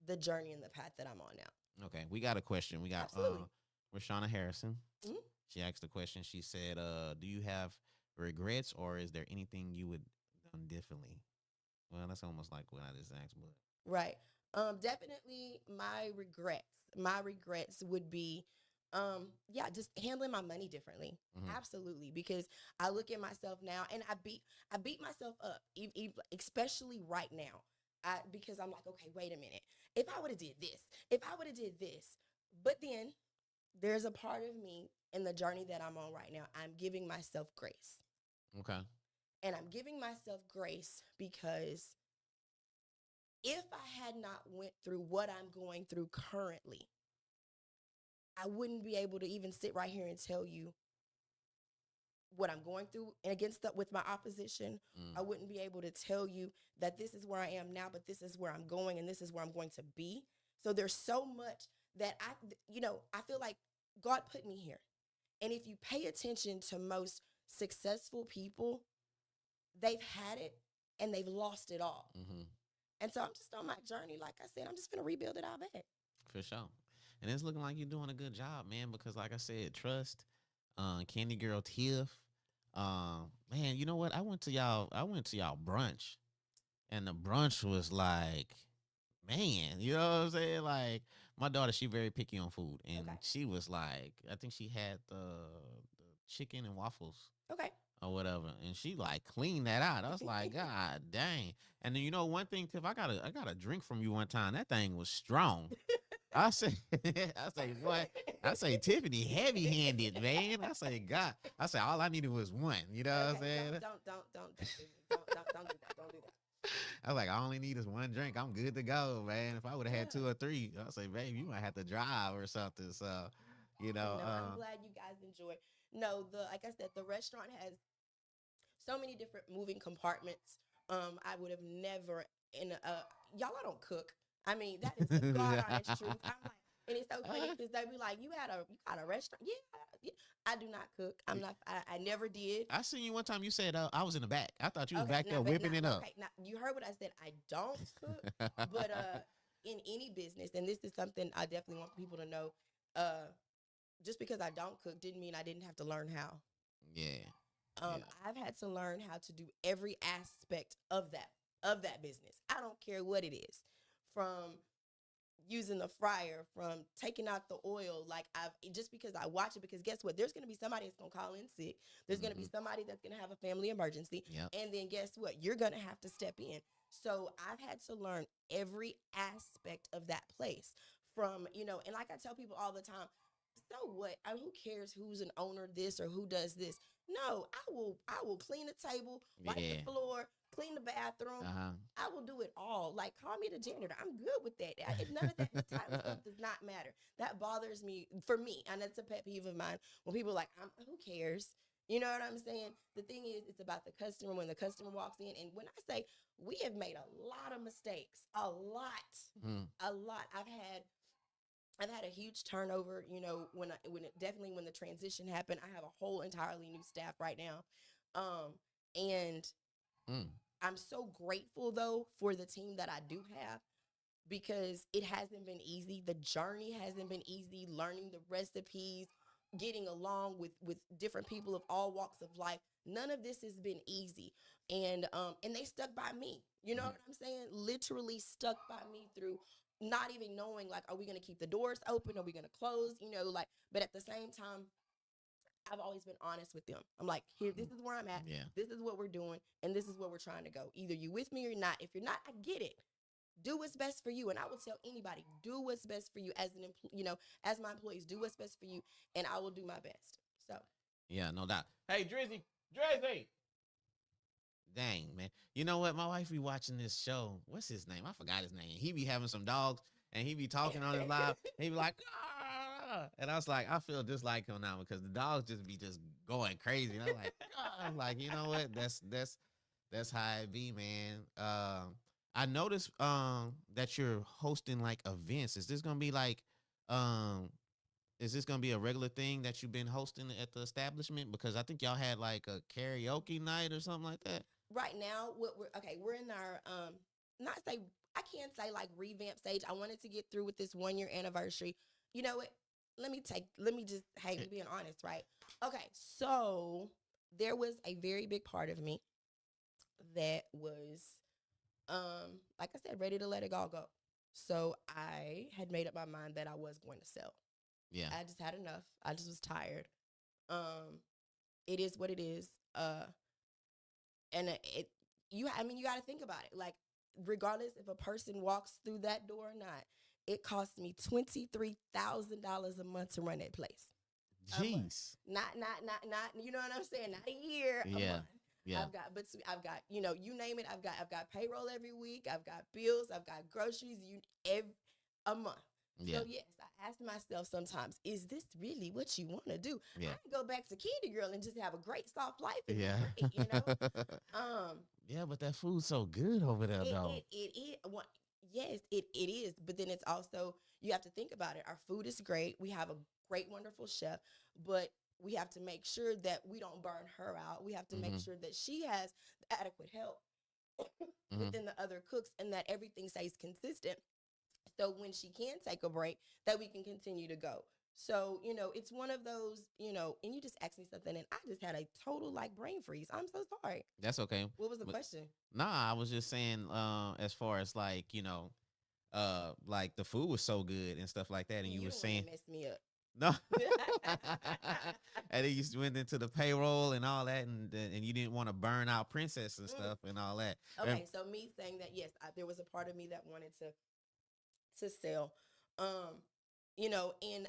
the journey and the path that I'm on now. Okay, we got a question. We got Absolutely. Rashana Harrison. Mhm. She asked the question. She said, "Do you have regrets, or is there anything you would done differently?" Well, that's almost like what I just asked, but Right. Definitely my regrets. My regrets would be, yeah, just handling my money differently. Mhm. Absolutely. Because I look at myself now, and I beat myself up, especially right now. Because I'm like, okay, wait a minute. If I would have did this, if I would have did this, but then there's a part of me in the journey that I'm on right now. I'm giving myself grace. okay. And I'm giving myself grace because if I had not went through what I'm going through currently, I wouldn't be able to even sit right here and tell you what I'm going through and with my opposition. I Mm. wouldn't be able to tell you that this is where I am now, but this is where I'm going and this is where I'm going to be. So there's so much that I feel like God put me here. And if you pay attention to most successful people, they've had it and they've lost it all. Mm-hmm. And so I'm just on my journey. Like I said, I'm just going to rebuild it all back. For sure. And it's looking like you're doing a good job, man. Because like I said, trust, Candy Girl Tiff. Man, you know what? I went to y'all brunch, and the brunch was like, man, you know what I'm saying? Like my daughter, she very picky on food, and Okay. she was like, I think she had the chicken and waffles Okay. or whatever, and she like cleaned that out. I was like, God dang! And then one thing, Tiff, I got a drink from you one time. That thing was strong. I say, what? I say, Tiffany, heavy handed, man. I say, God. I say, all I needed was one. You know what I'm saying? Don't do that. Don't do that. I was like, I only need is one drink. I'm good to go, man. If I would have had 2 or 3, I'd say, babe, you might have to drive or something. So, I'm glad you guys enjoy. No, like I said, the restaurant has so many different moving compartments. I would have never y'all, I don't cook. I mean, that is the God honest truth. I'm like, and it's so funny because they be like, you got a restaurant? Yeah, I do not cook. I'm not. I never did. I seen you one time. You said I was in the back. I thought you was Okay, back there whipping it up. Okay, now you heard what I said. I don't cook, but in any business, and this is something I definitely want people to know. Just because I don't cook didn't mean I didn't have to learn how. Yeah. I've had to learn how to do every aspect of that business. I don't care what it is, from using the fryer, from taking out the oil. Like just because I watch it, because guess what? There's going to be somebody that's going to call in sick. There's going to be somebody that's going to have a family emergency. Yep. And then guess what? You're going to have to step in. So I've had to learn every aspect of that place from, and like I tell people all the time, so what? Who cares who's an owner this or who does this? No, I will clean the table, wipe the floor, clean the bathroom. I will do it all. Like, call me the janitor. I'm good with that. None of that the title stuff does not matter. That bothers me, for me, and that's a pet peeve of mine. When people are like, who cares? You know what I'm saying? The thing is, it's about the customer. When the customer walks in, and when I say we have made a lot of mistakes, a lot. I've had a huge turnover, when the transition happened. I have a whole entirely new staff right now. And I'm so grateful though for the team that I do have, because it hasn't been easy. The journey hasn't been easy. Learning the recipes, getting along with different people of all walks of life. None of this has been easy, and they stuck by me. You know what I'm saying? Literally stuck by me through not even knowing, like, are we going to keep the doors open? Are we going to close? You know, like, but at the same time, I've always been honest with them. I'm like, here, this is where I'm at. Yeah. This is what we're doing, and this is where we're trying to go. Either you with me or not. If you're not, I get it. Do what's best for you, and I will tell anybody, do what's best for you as an as my employees, do what's best for you, and I will do my best. So Yeah, no doubt. Hey, Drizzy. Dang, man. You know what? My wife be watching this show. What's his name? I forgot his name. He be having some dogs, and he be talking on his live. He be like, ah! And I was like, I feel just like him now because the dogs just be just going crazy. And I'm like, ah! I'm like, you know what? That's how it be, man. I noticed that you're hosting like events. Is this gonna be like um is this gonna be a regular thing that you've been hosting at the establishment? Because I think y'all had like a karaoke night or something like that. right now, we're in our not say I can't say like revamp stage. I wanted to get through with this 1 year anniversary. You know what? Let me just, hey, we being honest, right? Okay, so there was a very big part of me that was like I said, ready to let it all go. So I had made up my mind that I was going to sell. Yeah. I just had enough. I just was tired. It is what it is. And I mean, you got to think about it. Like, regardless if a person walks through that door or not, it cost me $23,000 a month to run that place. Jeez. Not. You know what I'm saying? Not a year. A Yeah. month. Yeah. I've got, you name it. I've got payroll every week. I've got bills. I've got groceries. A month. Yeah. So yes, I asked myself sometimes, is this really what you want to do? Yeah. I can go back to Kitty Girl and just have a great soft life. Yeah. Great, Yeah, but that food's so good over there, though. It is. Yes, it is. But then it's also, you have to think about it. Our food is great. We have a great, wonderful chef, but we have to make sure that we don't burn her out. We have to make sure that she has adequate help within the other cooks, and that everything stays consistent. So when she can take a break, that we can continue to go. So, it's one of those, and you just asked me something and I just had a total like brain freeze. I'm so sorry. That's okay. What was the question? Nah, I was just saying, as far as like, like the food was so good and stuff like that. And you were saying, mess me up. no. And then you went into the payroll and all that, and you didn't want to burn out Princess and stuff and all that. Okay, so me saying that, yes, there was a part of me that wanted to sell, and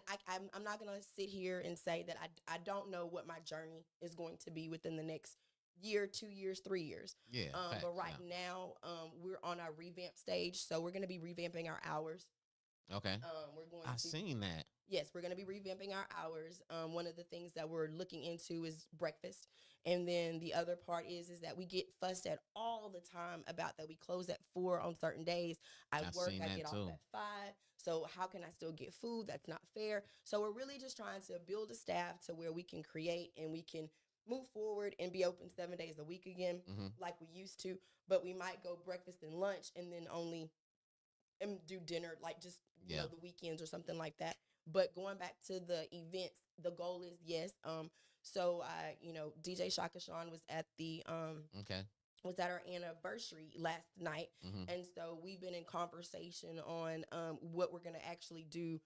I'm not gonna sit here and say that I don't know what my journey is going to be within the next year, 2 years, 3 years. Yeah. But right now, we're on our revamp stage, so we're gonna be revamping our hours. Okay. I've to seen that. Yes, we're going to be revamping our hours. One of the things that we're looking into is breakfast. And then the other part is that we get fussed at all the time about that we close at 4 on certain days. I get off at 5. So how can I still get food? That's not fair. So we're really just trying to build a staff to where we can create and we can move forward and be open 7 days a week again, like we used to. But we might go breakfast and lunch and then only do dinner, like just, the weekends or something like that. But going back to the events, the goal is, yes. So DJ Shaka Sean was at was at our anniversary last night. And so we've been in conversation on what we're going to actually do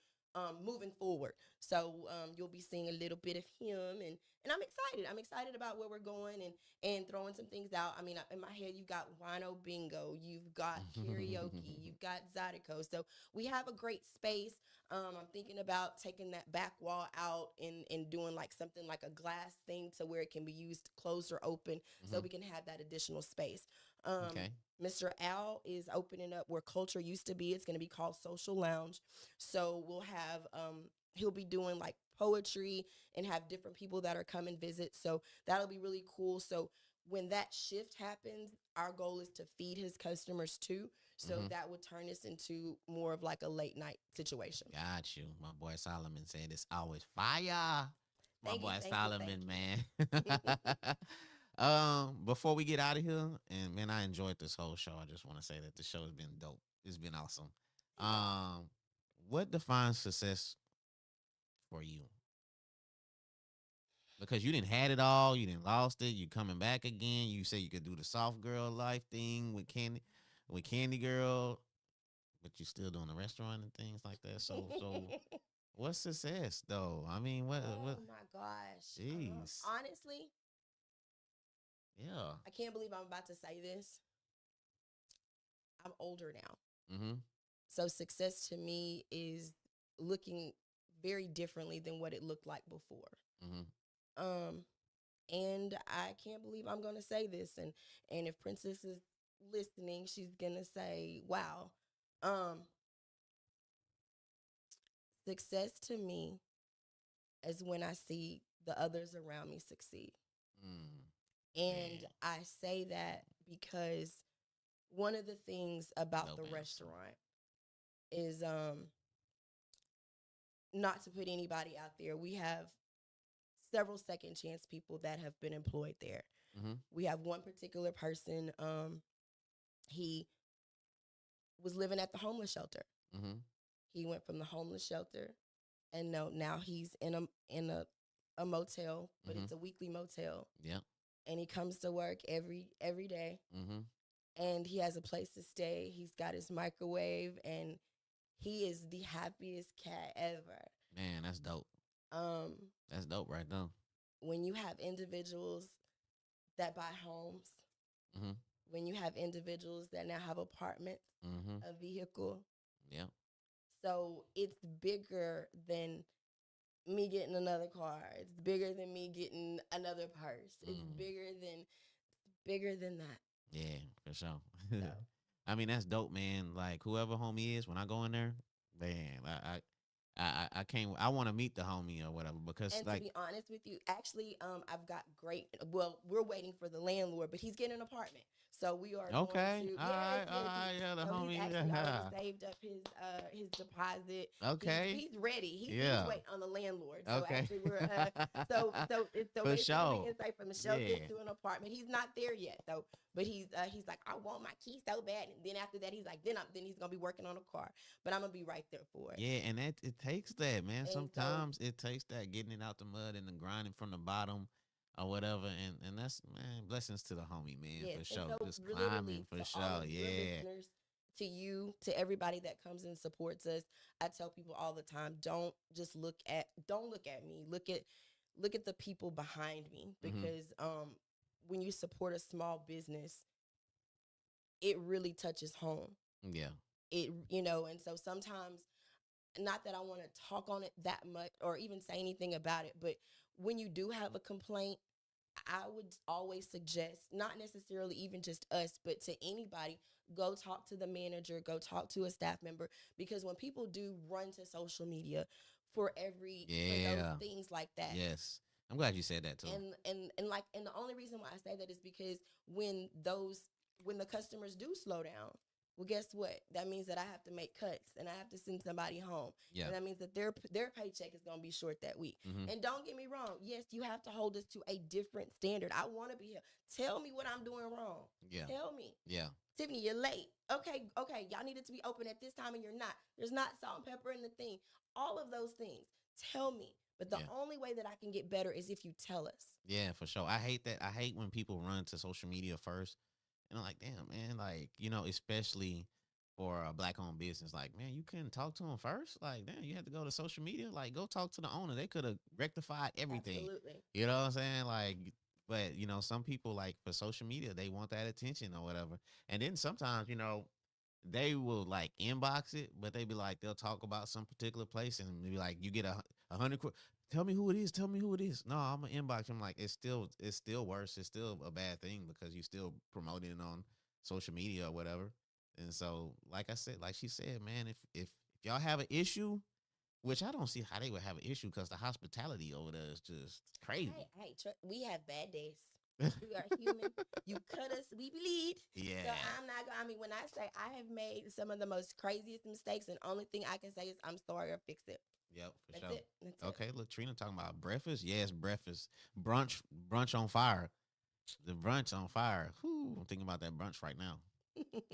moving forward. So you'll be seeing a little bit of him, and I'm excited. I'm excited about where we're going and throwing some things out. I mean, in my head, you've got Wino Bingo, you've got karaoke, you've got Zydeco. So we have a great space. I'm thinking about taking that back wall out and doing like something like a glass thing to where it can be used closed or open, so we can have that additional space. Mr. Al is opening up where Culture used to be. It's going to be called Social Lounge. So we'll have, he'll be doing like poetry and have different people that are come and visit. So that'll be really cool. So when that shift happens, our goal is to feed his customers too. So that would turn us into more of like a late night situation. Got you. My boy Solomon said it's always fire. My boy Solomon, man. Before we get out of here, and man, I enjoyed this whole show. I just want to say that the show has been dope. It's been awesome. Um, what defines success for you? Because you didn't had it all, you didn't lost it, you coming back again. You say you could do the soft girl life thing with Candy Girl, but you still doing the restaurant and things like that. So what's success though? I mean, what? Oh my gosh. Jeez, Honestly, yeah. I can't believe I'm about to say this. I'm older now. Mm-hmm. So success to me is looking very differently than what it looked like before. Mm-hmm. Um, and I can't believe I'm gonna say this. And if Princess is listening, she's gonna say, "Wow." Um, Success to me is when I see the others around me succeed. Mm. And Man. I say that because one of the things about Dope the answer. restaurant is not to put anybody out there. We have several second chance people that have been employed there. Mm-hmm. We have one particular person, he was living at the homeless shelter. Mm-hmm. He went from the homeless shelter and now he's in a motel, but Mm-hmm. it's a weekly motel. Yeah. And he comes to work every day. Mm-hmm. And he has a place to stay. He's got his microwave, and he is the happiest cat ever. Man, that's dope. Um, That's dope right now. when you have individuals that buy homes, Mm-hmm. when you have individuals that now have apartments, Mm-hmm. a vehicle, Yeah. so it's bigger than me getting another car. It's bigger than me getting another purse. It's bigger than that. Yeah, for sure. So. I mean, that's dope, man. Like whoever homie is, when I go in there, man, I can't. I want to meet the homie or whatever because And like to be honest with you, actually, I've got great. Well, we're waiting for the landlord, but he's getting an apartment, so we are okay, going to. all right, all right, yeah, the So he's homie, actually yeah. already saved up his deposit. Okay, He's ready. He's yeah, waiting on the landlord. So okay, actually, we're so for basically sure, we can say from the shelter yeah, to an apartment. He's not there yet though, but he's like, I want my key so bad. And then after that, he's like, then he's gonna be working on a car, but I'm gonna be right there for it. yeah, and that it takes that, man. And Sometimes it takes that getting it out the mud and the grinding from the bottom. Or whatever, and that's man, blessings to the homie, man, Yes, for and sure. so Just literally climbing for to all sure, of your yeah. listeners, to you, to everybody that comes and supports us, I tell people all the time, don't look at me. Look at the people behind me Mm-hmm. because when you support a small business, it really touches home. Yeah, And so sometimes, not that I want to talk on it that much or even say anything about it, but when you do have a complaint, I would always suggest, not necessarily even just us, but to anybody, go talk to the manager, go talk to a staff member, because when people do run to social media for yeah, those things like that, yes. I'm glad you said that too. and the only reason why I say that is because when the customers do slow down, well, guess what? That means that I have to make cuts and I have to send somebody home. Yeah. And that means that their paycheck is going to be short that week. Mm-hmm. And don't get me wrong. Yes, you have to hold us to a different standard. I want to be here. Tell me what I'm doing wrong. Yeah. Tell me. Yeah. Tiffany, you're late. Okay. Y'all needed to be open at this time and you're not. There's not salt and pepper in the thing. All of those things. Tell me. But the only way that I can get better is if you tell us. Yeah, for sure. I hate that. I hate when people run to social media first. And I'm like, damn, man, like, especially for a black-owned business, like, man, you couldn't talk to them first? Like, damn, you had to go to social media? Like, go talk to the owner. They could have rectified everything. Absolutely. You know what I'm saying? Like, but, some people, like, for social media, they want that attention or whatever. And then sometimes, they will, like, inbox it, but they be like, they'll talk about some particular place and be like, you get a 100 tell me who it is. Tell me who it is. No, I'm gonna inbox. I'm like, it's still worse. It's still a bad thing because you still promoting it on social media or whatever. And so, like I said, like she said, man, if y'all have an issue, which I don't see how they would have an issue because the hospitality over there is just crazy. Hey, we have bad days. We are human. You cut us, we bleed. Yeah. So I'm not gonna. I mean, when I say I have made some of the most craziest mistakes, and only thing I can say is I'm sorry or fix it. Yep, for That's sure. That's okay, look, Trina talking about breakfast. Yes, breakfast. Brunch on fire. The brunch on fire. Whew, I'm thinking about that brunch right now.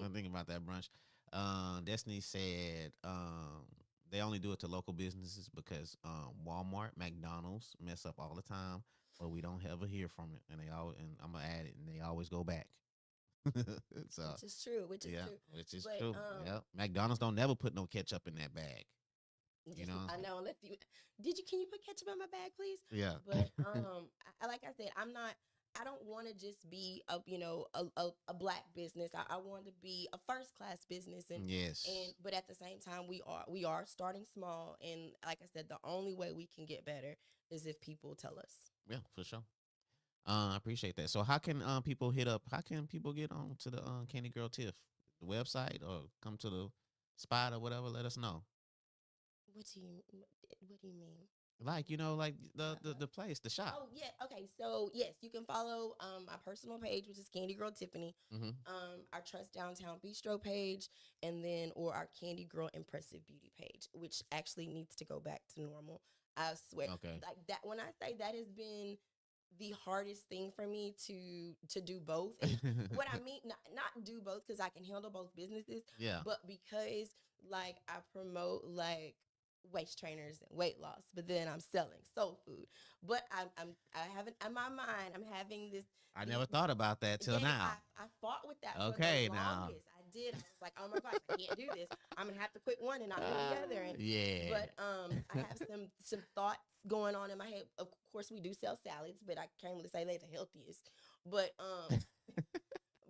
I'm thinking about that brunch. Destiny said they only do it to local businesses because Walmart, McDonald's mess up all the time, but we don't ever hear from it. And they always, and I'm gonna add it, and they always go back. So Which is true. Which is yeah, true. which is But true. Yeah, McDonald's don't never put no ketchup in that bag. You just, know? I know. Unless you did, you can you put ketchup in my bag, please? Yeah. But like I said, I'm not. I don't want to just be a a black business. I want to be a first class business, Yes. but at the same time, we are starting small, and like I said, the only way we can get better is if people tell us. Yeah, for sure. I appreciate that. So how can people hit up? How can people get on to the Candy Girl Tiff, the website, or come to the spot or whatever? Let us know. What do you mean? Like like the place, the shop. Oh yeah, okay. So yes, you can follow my personal page, which is Candy Girl Tiffany. Mm-hmm. Our Trust Downtown Bistro page, and then or our Candy Girl Impressive Beauty page, which actually needs to go back to normal. I swear, Okay. like that. When I say that has been the hardest thing for me to do both. And what I mean, not do both because I can handle both businesses, Yeah. but because like I promote like waist trainers and weight loss, but then I'm selling soul food. But I haven't in my mind. I'm having this. I never thought about that till Yes, now. I fought with that Okay, for the now. longest. I did. I was like, oh my gosh, I can't do this. I'm gonna have to quit one and not do the other. And Yeah. but I have some thoughts going on in my head. Of course, we do sell salads, but I can't really say they're the healthiest. But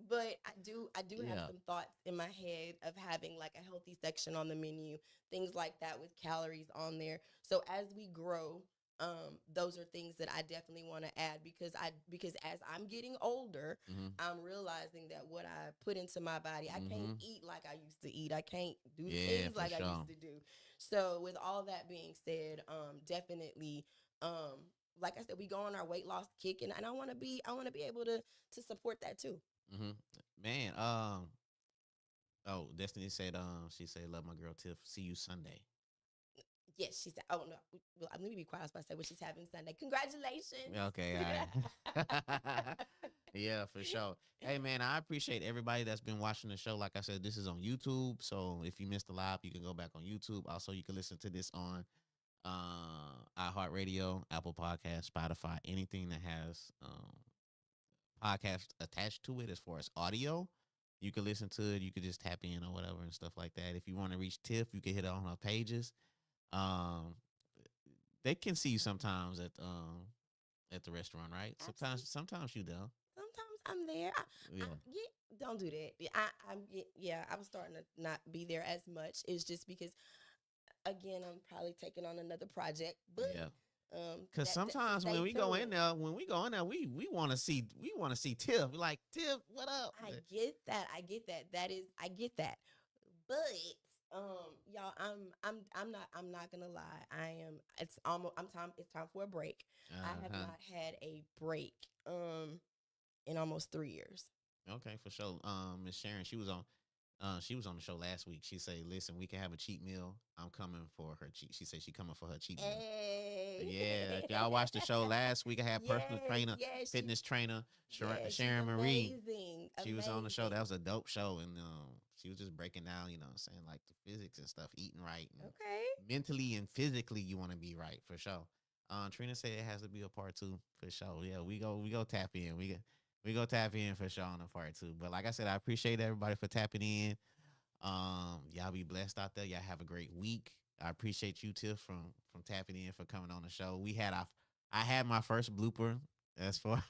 but I do have Yeah. some thoughts in my head of having like a healthy section on the menu, things like that with calories on there. So as we grow, those are things that I definitely want to add because as I'm getting older, Mm-hmm. I'm realizing that what I put into my body, I can't Mhm. eat like I used to eat. I can't do the Yeah, things for like I sure. used to do. So with all that being said, definitely, like I said, we go on our weight loss kick, and I want to be able to support that too. Mm-hmm. Man, oh, Destiny said, she said, love my girl Tiff. See you Sunday. Yes, she said. Oh no, well, let me be quiet. I was about to say what she's having Sunday. Congratulations. Okay, all right. Yeah, for sure. Hey, man, I appreciate everybody that's been watching the show. Like I said, this is on YouTube. So if you missed the live, you can go back on YouTube. Also, you can listen to this on iHeartRadio, Apple Podcast, Spotify, anything that has podcast attached to it as far as audio. You can listen to it. You could just tap in or whatever and stuff like that. If you want to reach Tiff, you can hit on her pages. Um, they can see you sometimes at the restaurant, right? Sometimes you do. Sometimes I'm there. Yeah. Don't do that. I'm starting to not be there as much. It's just because, again, I'm probably taking on another project. But Yeah. Because that sometimes stay when we go in tuned. there, we want to see Tiff. We're like, Tiff, what up? I get that. I get that. But y'all, I'm not gonna lie. It's time for a break. I have Uh-huh. not had a break in almost 3 years. Okay, for sure. Miss Sharon, she was on the show last week. She said, "Listen, we can have a cheat meal. I'm coming for her cheat." She said she coming for her cheat meal. Hey. Yeah, if y'all watched the show last week, I had personal Yes, trainer, yes, fitness trainer, yes, Sharon she's Marie. amazing. She was on the show. That Amazing. was a dope show, and she was just breaking down, what I'm saying, like the physics and stuff, eating right, and Okay. mentally and physically, you want to be right for sure. Trina said it has to be a part two for sure. Yeah, we go tap in. We go tap in for sure on a part two. But like I said, I appreciate everybody for tapping in. Y'all be blessed out there. Y'all have a great week. I appreciate you, Tiff, from tapping in for coming on the show. I had my first blooper as far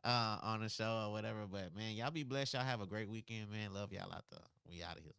on the show or whatever. But man, y'all be blessed. Y'all have a great weekend, man. Love y'all out there. We out of here.